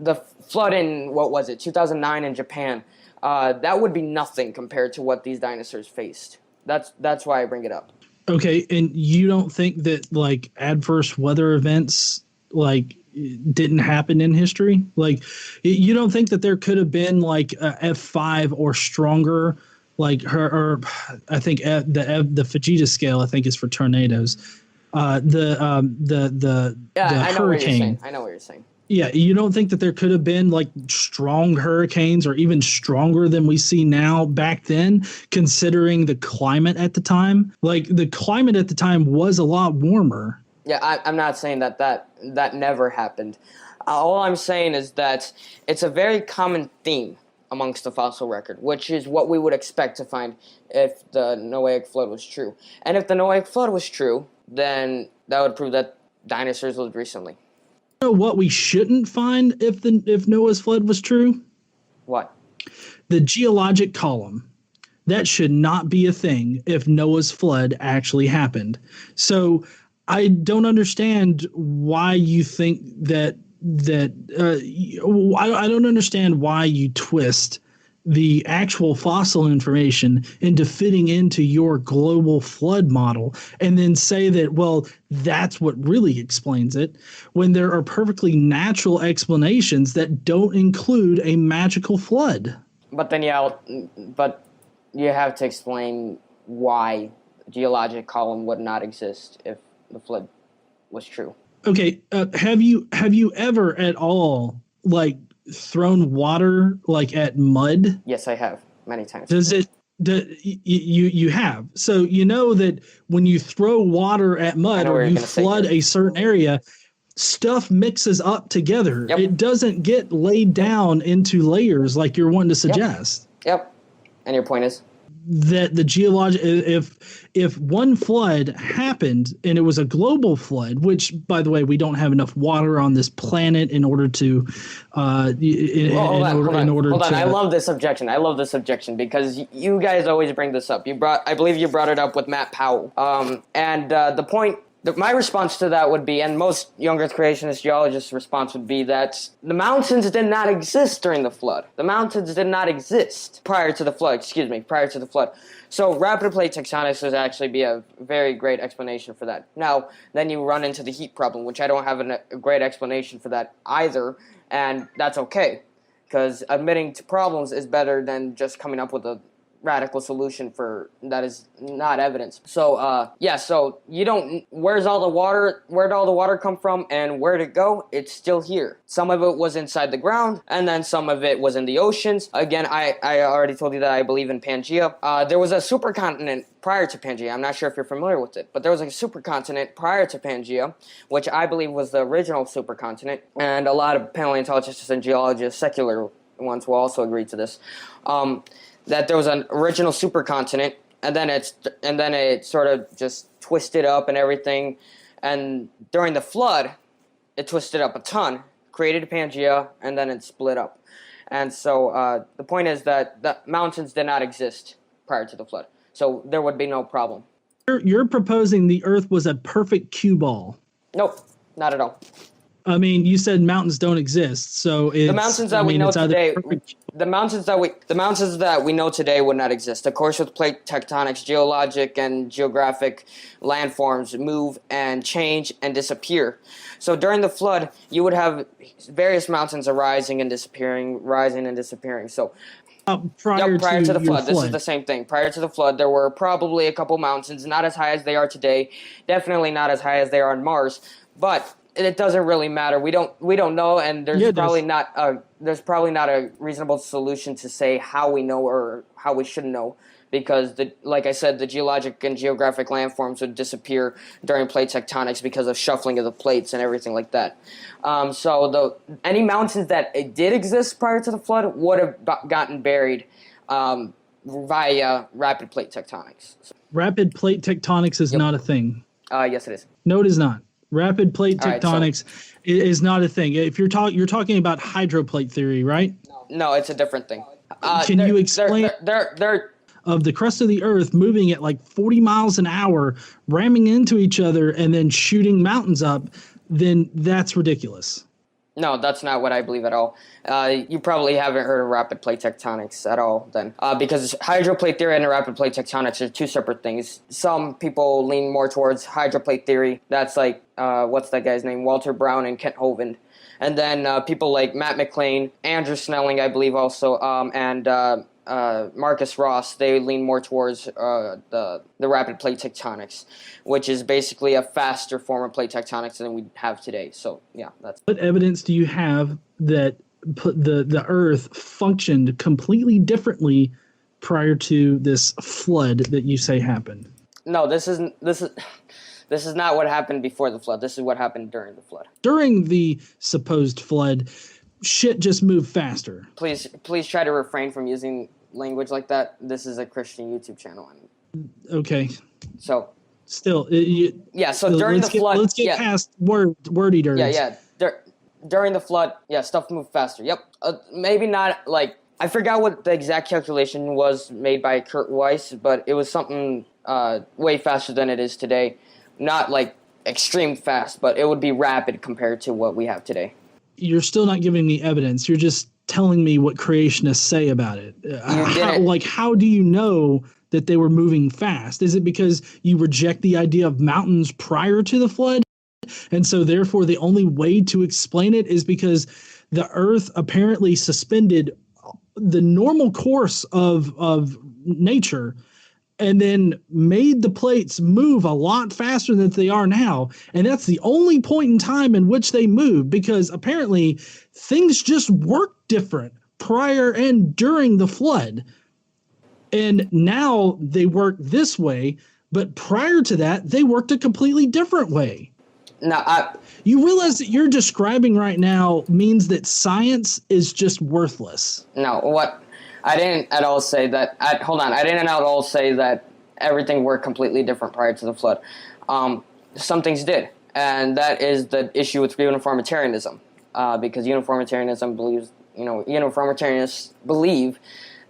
the flood in, 2009 in Japan. That would be nothing compared to what these dinosaurs faced. That's why I bring it up. Okay, and you don't think that like adverse weather events like didn't happen in history? Like you don't think that there could have been like a F5 or stronger, like or I think the Fujita scale I think is for tornadoes. The hurricane. I know what you're saying. Yeah, you don't think that there could have been like strong hurricanes or even stronger than we see now back then, considering the climate at the time? Like the climate at the time was a lot warmer. Yeah, I'm not saying that never happened. All I'm saying is that it's a very common theme amongst the fossil record, which is what we would expect to find if the Noahic flood was true. And if the Noahic flood was true, then that would prove that dinosaurs lived recently. Know what we shouldn't find if Noah's flood was true? What? The geologic column. That should not be a thing if Noah's flood actually happened. So I don't understand why you think that I don't understand why you twist the actual fossil information into fitting into your global flood model and then say that, well, that's what really explains it, when there are perfectly natural explanations that don't include a magical flood. But then, but you have to explain why the geologic column would not exist if the flood was true. Okay, have you ever at all like thrown water like at mud? Yes, I have many times. You have. So you know that when you throw water at mud or you flood a certain area, stuff mixes up together. Yep. It doesn't get laid down into layers like you're wanting to suggest. Yep. And your point is? That the geologic, if one flood happened and it was a global flood, which by the way we don't have enough water on this planet in order to, Hold on. I love this objection because you guys always bring this up. I believe you brought it up with Matt Powell. The point. My response to that would be, and most young Earth creationist geologists' response would be, that the mountains did not exist during the flood. The mountains did not exist prior to the flood. So rapid plate tectonics would actually be a very great explanation for that. Now, then you run into the heat problem, which I don't have a great explanation for that either, and that's okay, because admitting to problems is better than just coming up with a radical solution for that is not evidence. So so you don't, where'd all the water come from and where'd it go? It's still here. Some of it was inside the ground, and then some of it was in the oceans. Again, I already told you that I believe in Pangea. There was a supercontinent prior to Pangea. I'm not sure if you're familiar with it, but there was a supercontinent prior to Pangea, which I believe was the original supercontinent, and a lot of paleontologists and geologists, secular ones, will also agree to this. That there was an original supercontinent, and then it sort of just twisted up and everything, and during the flood, it twisted up a ton, created a Pangea, and then it split up. And so the point is that the mountains did not exist prior to the flood, so there would be no problem. You're proposing the Earth was a perfect cue ball. Nope, not at all. I mean, you said mountains don't exist, so it's, the mountains that we know today, the mountains that we know today would not exist. Of course, with plate tectonics, geologic and geographic landforms move and change and disappear. So during the flood, you would have various mountains arising and disappearing, rising and disappearing. So prior to the flood, this is the same thing. Prior to the flood, there were probably a couple mountains, not as high as they are today, definitely not as high as they are on Mars, but it doesn't really matter. We don't know, and there's probably not a reasonable solution to say how we know or how we should know, because like I said, the geologic and geographic landforms would disappear during plate tectonics because of shuffling of the plates and everything like that. So any mountains that did exist prior to the flood would have gotten buried via rapid plate tectonics. Rapid plate tectonics is not a thing. Yes, it is. No, it is not. Rapid plate tectonics is not a thing. If you're talking about hydroplate theory, right? No, it's a different thing. Can you explain of the crust of the Earth moving at like 40 miles an hour, ramming into each other, and then shooting mountains up? Then that's ridiculous. No, that's not what I believe at all. You probably haven't heard of rapid plate tectonics at all then, because hydroplate theory and rapid plate tectonics are two separate things. Some people lean more towards hydroplate theory. That's like, what's that guy's name? Walter Brown and Kent Hovind. And then people like Matt McLean, Andrew Snelling, I believe also, and Marcus Ross, they lean more towards the rapid plate tectonics, which is basically a faster form of plate tectonics than we have today. So yeah, that's. What evidence do you have that the Earth functioned completely differently prior to this flood that you say happened? No, this is not what happened before the flood. This is what happened during the flood. During the supposed flood, shit just moved faster. Please try to refrain from using language like that. This is a Christian YouTube channel. Okay. So. Still. So during the flood. Let's get past word eaters. Yeah. During the flood, stuff moved faster. Yep. Maybe not like, I forgot what the exact calculation was made by Kurt Weiss, but it was something way faster than it is today. Not like extreme fast, but it would be rapid compared to what we have today. You're still not giving me evidence. You're just telling me what creationists say about it. How do you know that they were moving fast? Is it because you reject the idea of mountains prior to the flood? And so therefore the only way to explain it is because the Earth apparently suspended the normal course of nature and then made the plates move a lot faster than they are now. And that's the only point in time in which they moved, because apparently things just worked different prior and during the flood. And now they work this way, but prior to that, they worked a completely different way. No, you realize that you're describing right now means that science is just worthless. No, what? I didn't at all say that. Hold on. I didn't at all say that everything worked completely different prior to the flood. Some things did, and that is the issue with uniformitarianism. Because uniformitarianists believe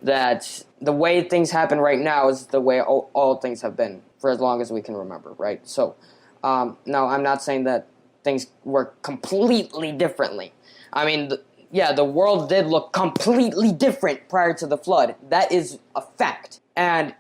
that the way things happen right now is the way all things have been for as long as we can remember, right? So, no, I'm not saying that things work completely differently. I mean, the world did look completely different prior to the flood. That is a fact. And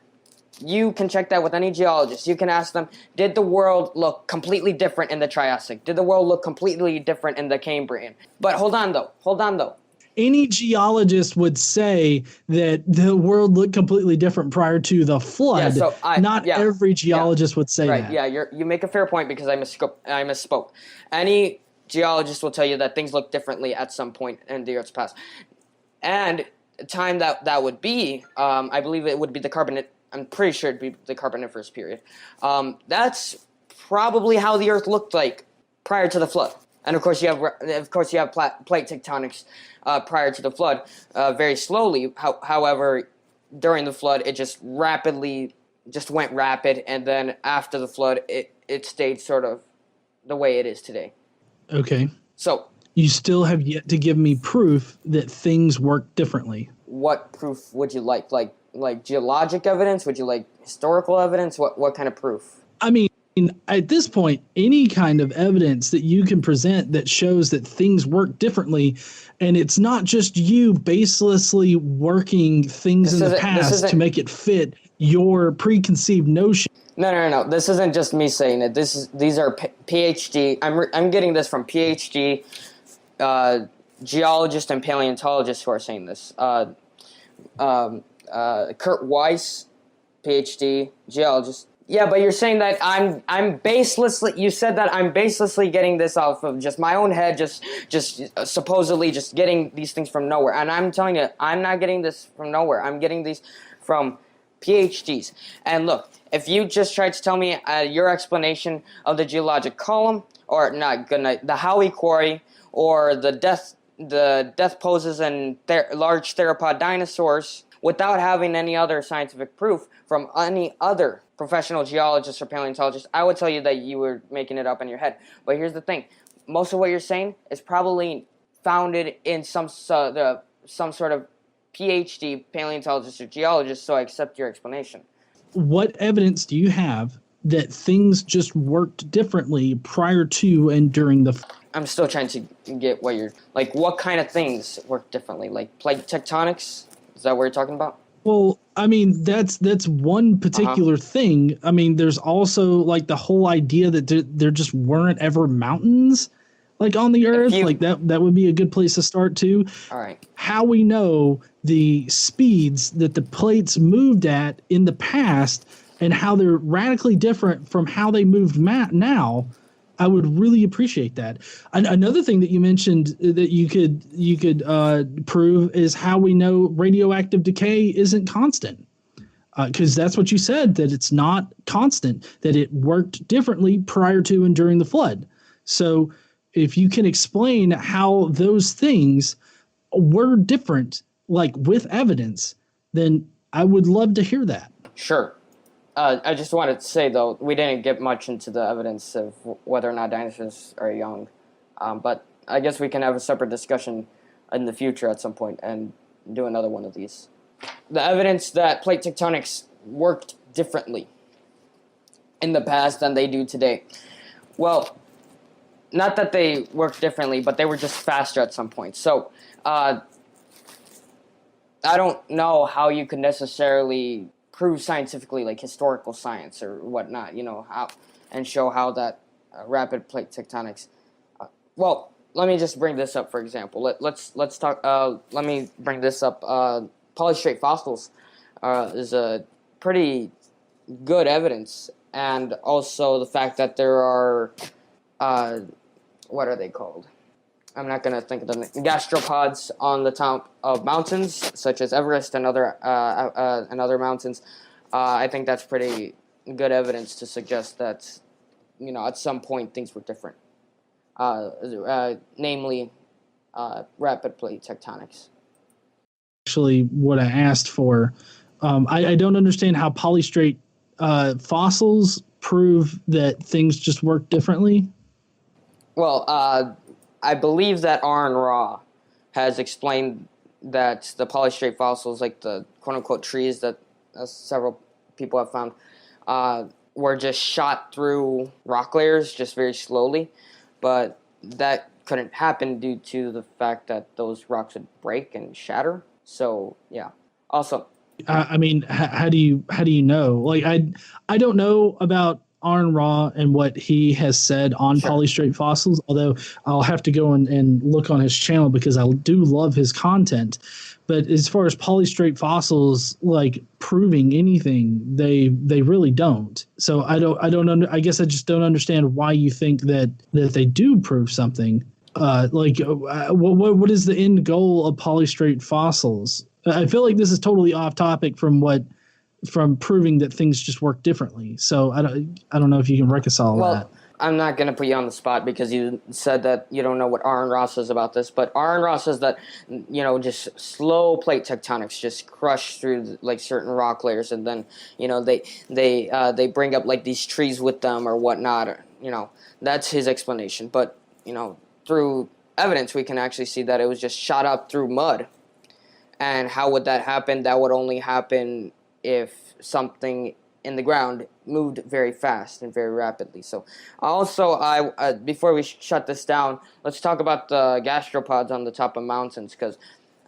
you can check that with any geologist. You can ask them, did the world look completely different in the Triassic? Did the world look completely different in the Cambrian? But hold on, though. any geologist would say that the world looked completely different prior to the flood. Not every geologist would say that. Yeah, you make a fair point because I misspoke. Any geologist will tell you that things look differently at some point in the Earth's past. And the time that would be, I believe it would be the Carbonate. I'm pretty sure it'd be the Carboniferous period. That's probably how the Earth looked like prior to the flood. And of course you have plate tectonics prior to the flood, very slowly. However, during the flood, it just went rapid, and then after the flood, it stayed sort of the way it is today. Okay. So you still have yet to give me proof that things work differently. What proof would you like? Like geologic evidence? Would you like historical evidence? What kind of proof? I mean, at this point, any kind of evidence that you can present that shows that things work differently, and it's not just you baselessly working things in the past to make it fit your preconceived notion. No. This isn't just me saying it. These are PhD. I'm getting this from PhD geologists and paleontologists who are saying this. Kurt Weiss, PhD geologist. Yeah, but you're saying that I'm baselessly. You said that I'm baselessly getting this off of just my own head, just supposedly just getting these things from nowhere. And I'm telling you, I'm not getting this from nowhere. I'm getting these from PhDs. And look, if you just tried to tell me your explanation of the geologic column, or not good night, the Howie Quarry, or the death poses and large theropod dinosaurs, without having any other scientific proof from any other professional geologist or paleontologist, I would tell you that you were making it up in your head. But here's the thing. Most of what you're saying is probably founded in some sort of PhD paleontologist or geologist, so I accept your explanation. What evidence do you have that things just worked differently prior to and during the... I'm still trying to get what you're... Like, what kind of things work differently? Like plate tectonics? Is that what you're talking about? Well, I mean, that's one particular thing. I mean, there's also like the whole idea that there just weren't ever mountains like on the Earth. Like that would be a good place to start too. All right. How we know the speeds that the plates moved at in the past and how they're radically different from how they moved now. I would really appreciate that. Another thing that you mentioned that you could prove is how we know radioactive decay isn't constant, because that's what you said, that it's not constant, that it worked differently prior to and during the flood. So if you can explain how those things were different, like with evidence, then I would love to hear that. Sure. I just wanted to say, though, we didn't get much into the evidence of whether or not dinosaurs are young. But I guess we can have a separate discussion in the future at some point and do another one of these. The evidence that plate tectonics worked differently in the past than they do today. Well, not that they worked differently, but they were just faster at some point. So I don't know how you could necessarily prove scientifically, like historical science or whatnot, how, and show how that rapid plate tectonics. Well, let me just bring this up, for example. Let's talk. Let me bring this up. Polystrate fossils is a pretty good evidence, and also the fact that there are what are they called? I'm not going to think of them. Gastropods on the top of mountains, such as Everest and other mountains. I think that's pretty good evidence to suggest that, at some point things were different. Namely, rapid plate tectonics. Actually, what I asked for, I don't understand how polystrate fossils prove that things just work differently. Well, I believe that Aaron Ra has explained that the polystrate fossils, like the quote-unquote trees that several people have found, were just shot through rock layers just very slowly. But that couldn't happen due to the fact that those rocks would break and shatter. So, yeah. Also, I mean, how do you know? Like, I don't know about Aaron Ra and what he has said on Sure. Polystrate Fossils, although I'll have to go and look on his channel because I do love his content. But as far as Polystrate Fossils, like proving anything, they really don't. So I guess I just don't understand why you think that they do prove something. What is the end goal of Polystrate Fossils? I feel like this is totally off topic from proving that things just work differently. So I don't know if you can reconcile that. I'm not going to put you on the spot because you said that you don't know what Aaron Ross says about this, but Aaron Ross says that, just slow plate tectonics just crush through like certain rock layers, and then, they bring up like these trees with them or whatnot, that's his explanation. But, through evidence, we can actually see that it was just shot up through mud. And how would that happen? That would only happen if something in the ground moved very fast and very rapidly. So also, before we shut this down, let's talk about the gastropods on the top of mountains, because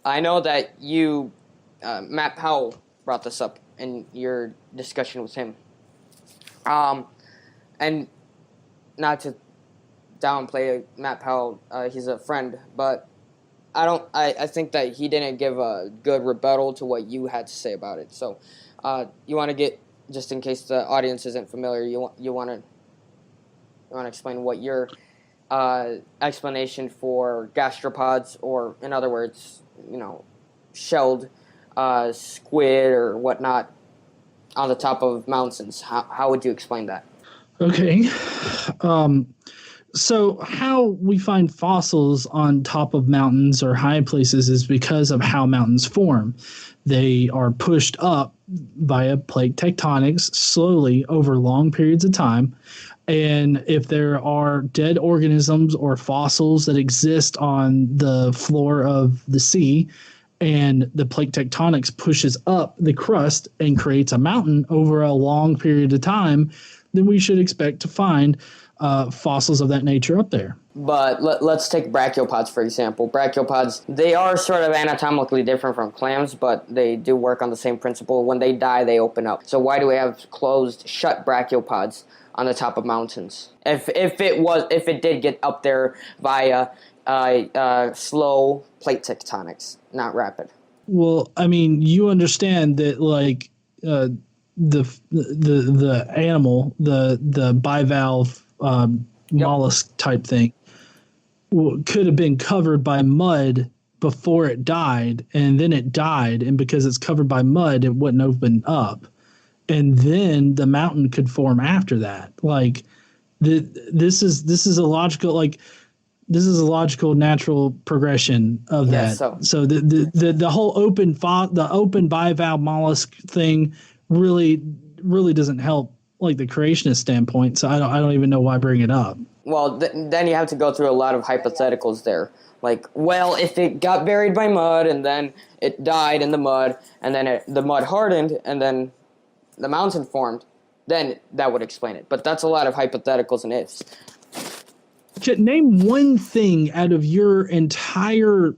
I know that you, Matt Powell, brought this up in your discussion with him. And not to downplay Matt Powell, he's a friend, but I think that he didn't give a good rebuttal to what you had to say about it. So you want to get, just in case the audience isn't familiar, you want to explain what your explanation for gastropods, or in other words, shelled squid or whatnot on the top of mountains. How would you explain that? Okay. So how we find fossils on top of mountains or high places is because of how mountains form. They are pushed up via plate tectonics slowly over long periods of time. And if there are dead organisms or fossils that exist on the floor of the sea, and the plate tectonics pushes up the crust and creates a mountain over a long period of time, then we should expect to find fossils of that nature up there. But let's take brachiopods, for example. Brachiopods, they are sort of anatomically different from clams, but they do work on the same principle. When they die, they open up. So why do we have closed, shut brachiopods on the top of mountains? If it did get up there via slow plate tectonics, not rapid. Well, I mean, you understand that, like, the animal, the bivalve mollusk type thing, could have been covered by mud before it died, and then it died, and because it's covered by mud, it wouldn't open up, and then the mountain could form after that. Like, this is a logical natural progression of that. So the whole open bivalve mollusk thing really doesn't help, like, the creationist standpoint. So I don't even know why bring it up. Well, then you have to go through a lot of hypotheticals there. Like, well, if it got buried by mud and then it died in the mud and then the mud hardened and then the mountain formed, then that would explain it. But that's a lot of hypotheticals and ifs. Name one thing out of your entire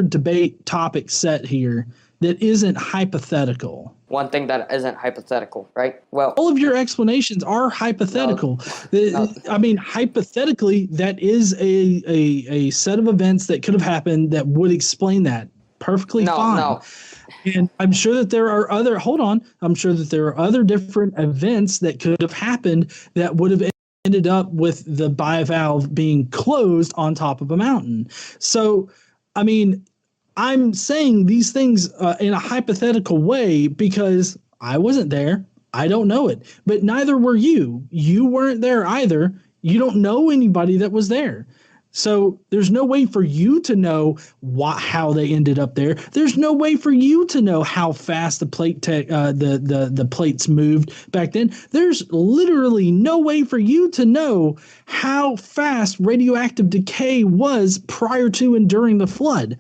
debate topic set here that isn't hypothetical. One thing that isn't hypothetical, right? Well, all of your explanations are hypothetical. No. I mean, hypothetically, that is a set of events that could have happened that would explain that perfectly fine. No. And I'm sure that there are other. Hold on. I'm sure that there are other different events that could have happened that would have ended up with the bivalve being closed on top of a mountain. So, I mean, I'm saying these things in a hypothetical way because I wasn't there. I don't know it. But neither were you. You weren't there either. You don't know anybody that was there. So there's no way for you to know how they ended up there. There's no way for you to know how fast the plates moved back then. There's literally no way for you to know how fast radioactive decay was prior to and during the flood.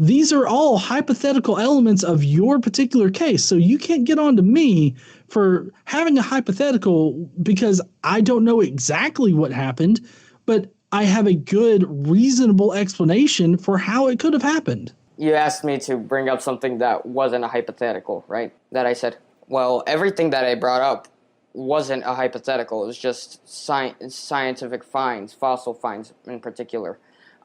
These are all hypothetical elements of your particular case. So you can't get on to me for having a hypothetical because I don't know exactly what happened, but I have a good, reasonable explanation for how it could have happened. You asked me to bring up something that wasn't a hypothetical, right? That I said, well, everything that I brought up wasn't a hypothetical. It was just scientific finds, fossil finds in particular,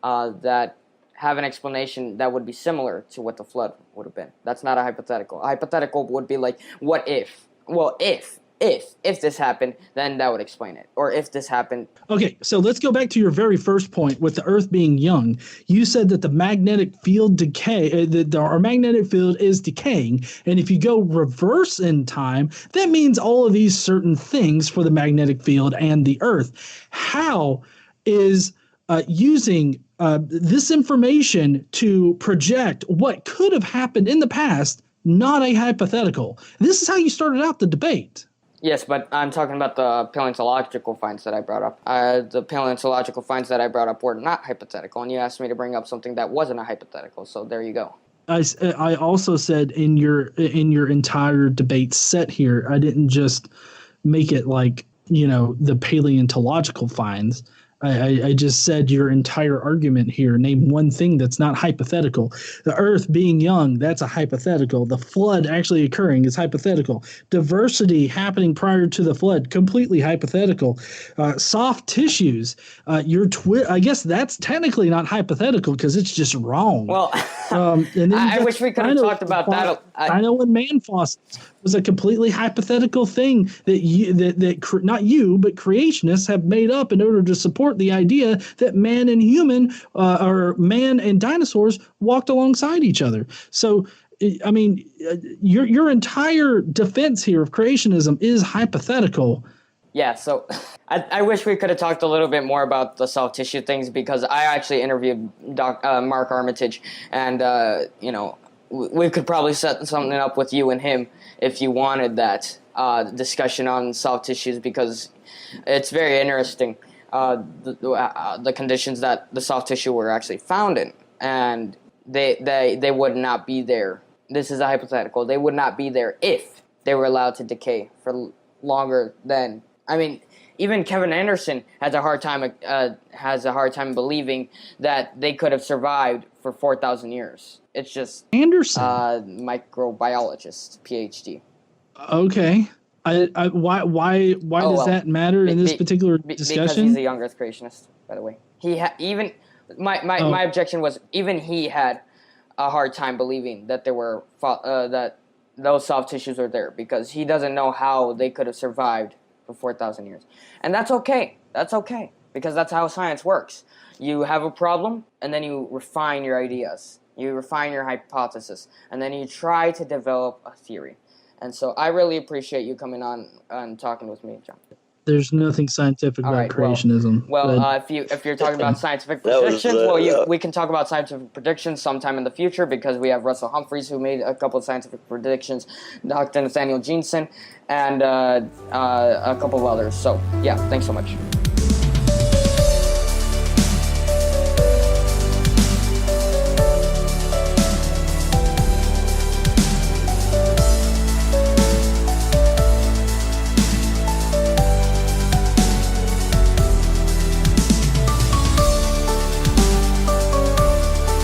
that have an explanation that would be similar to what the flood would have been. That's not a hypothetical. A hypothetical would be like, what if? Well, if this happened, then that would explain it. Or if this happened. Okay, so let's go back to your very first point with the Earth being young. You said that the magnetic field our magnetic field is decaying, and if you go reverse in time, that means all of these certain things for the magnetic field and the Earth. How is using this information to project what could have happened in the past not a hypothetical? This is how you started out the debate. Yes, but I'm talking about the paleontological finds that I brought up. The paleontological finds that I brought up were not hypothetical, and you asked me to bring up something that wasn't a hypothetical, so there you go. I also said in your entire debate set here, I didn't just make it like, the paleontological finds. I just said your entire argument here. Name one thing that's not hypothetical. The Earth being young, that's a hypothetical. The flood actually occurring is hypothetical. Diversity happening prior to the flood, completely hypothetical. Soft tissues, I guess that's technically not hypothetical because it's just wrong. Well, and then I wish we could have talked about that. Dinosaurs and Man Fossils was a completely hypothetical thing that not you, but creationists have made up in order to support the idea that man and human or man and dinosaurs walked alongside each other. So, I mean, your entire defense here of creationism is hypothetical. Yeah, so I wish we could have talked a little bit more about the soft tissue things, because I actually interviewed Mark Armitage, and we could probably set something up with you and him if you wanted that discussion on soft tissues, because it's very interesting. The conditions that the soft tissue were actually found in, and they would not be there. This is a hypothetical. They would not be there if they were allowed to decay for longer than. I mean, even Kevin Anderson has a hard time believing that they could have survived for 4,000 years. It's just Anderson, microbiologist, PhD. Okay. Why does that matter in this particular discussion? Because he's a young Earth creationist, by the way. My objection was even he had a hard time believing that there were that those soft tissues were there, because he doesn't know how they could have survived for 4,000 years, and that's okay. That's okay, because that's how science works. You have a problem, and then you refine your ideas, you refine your hypothesis, and then you try to develop a theory. And so I really appreciate you coming on and talking with me, John. There's nothing scientific about creationism. If you're talking about scientific predictions, we can talk about scientific predictions sometime in the future, because we have Russell Humphreys, who made a couple of scientific predictions, Dr. Nathaniel Jeanson, and a couple of others. So, yeah, thanks so much.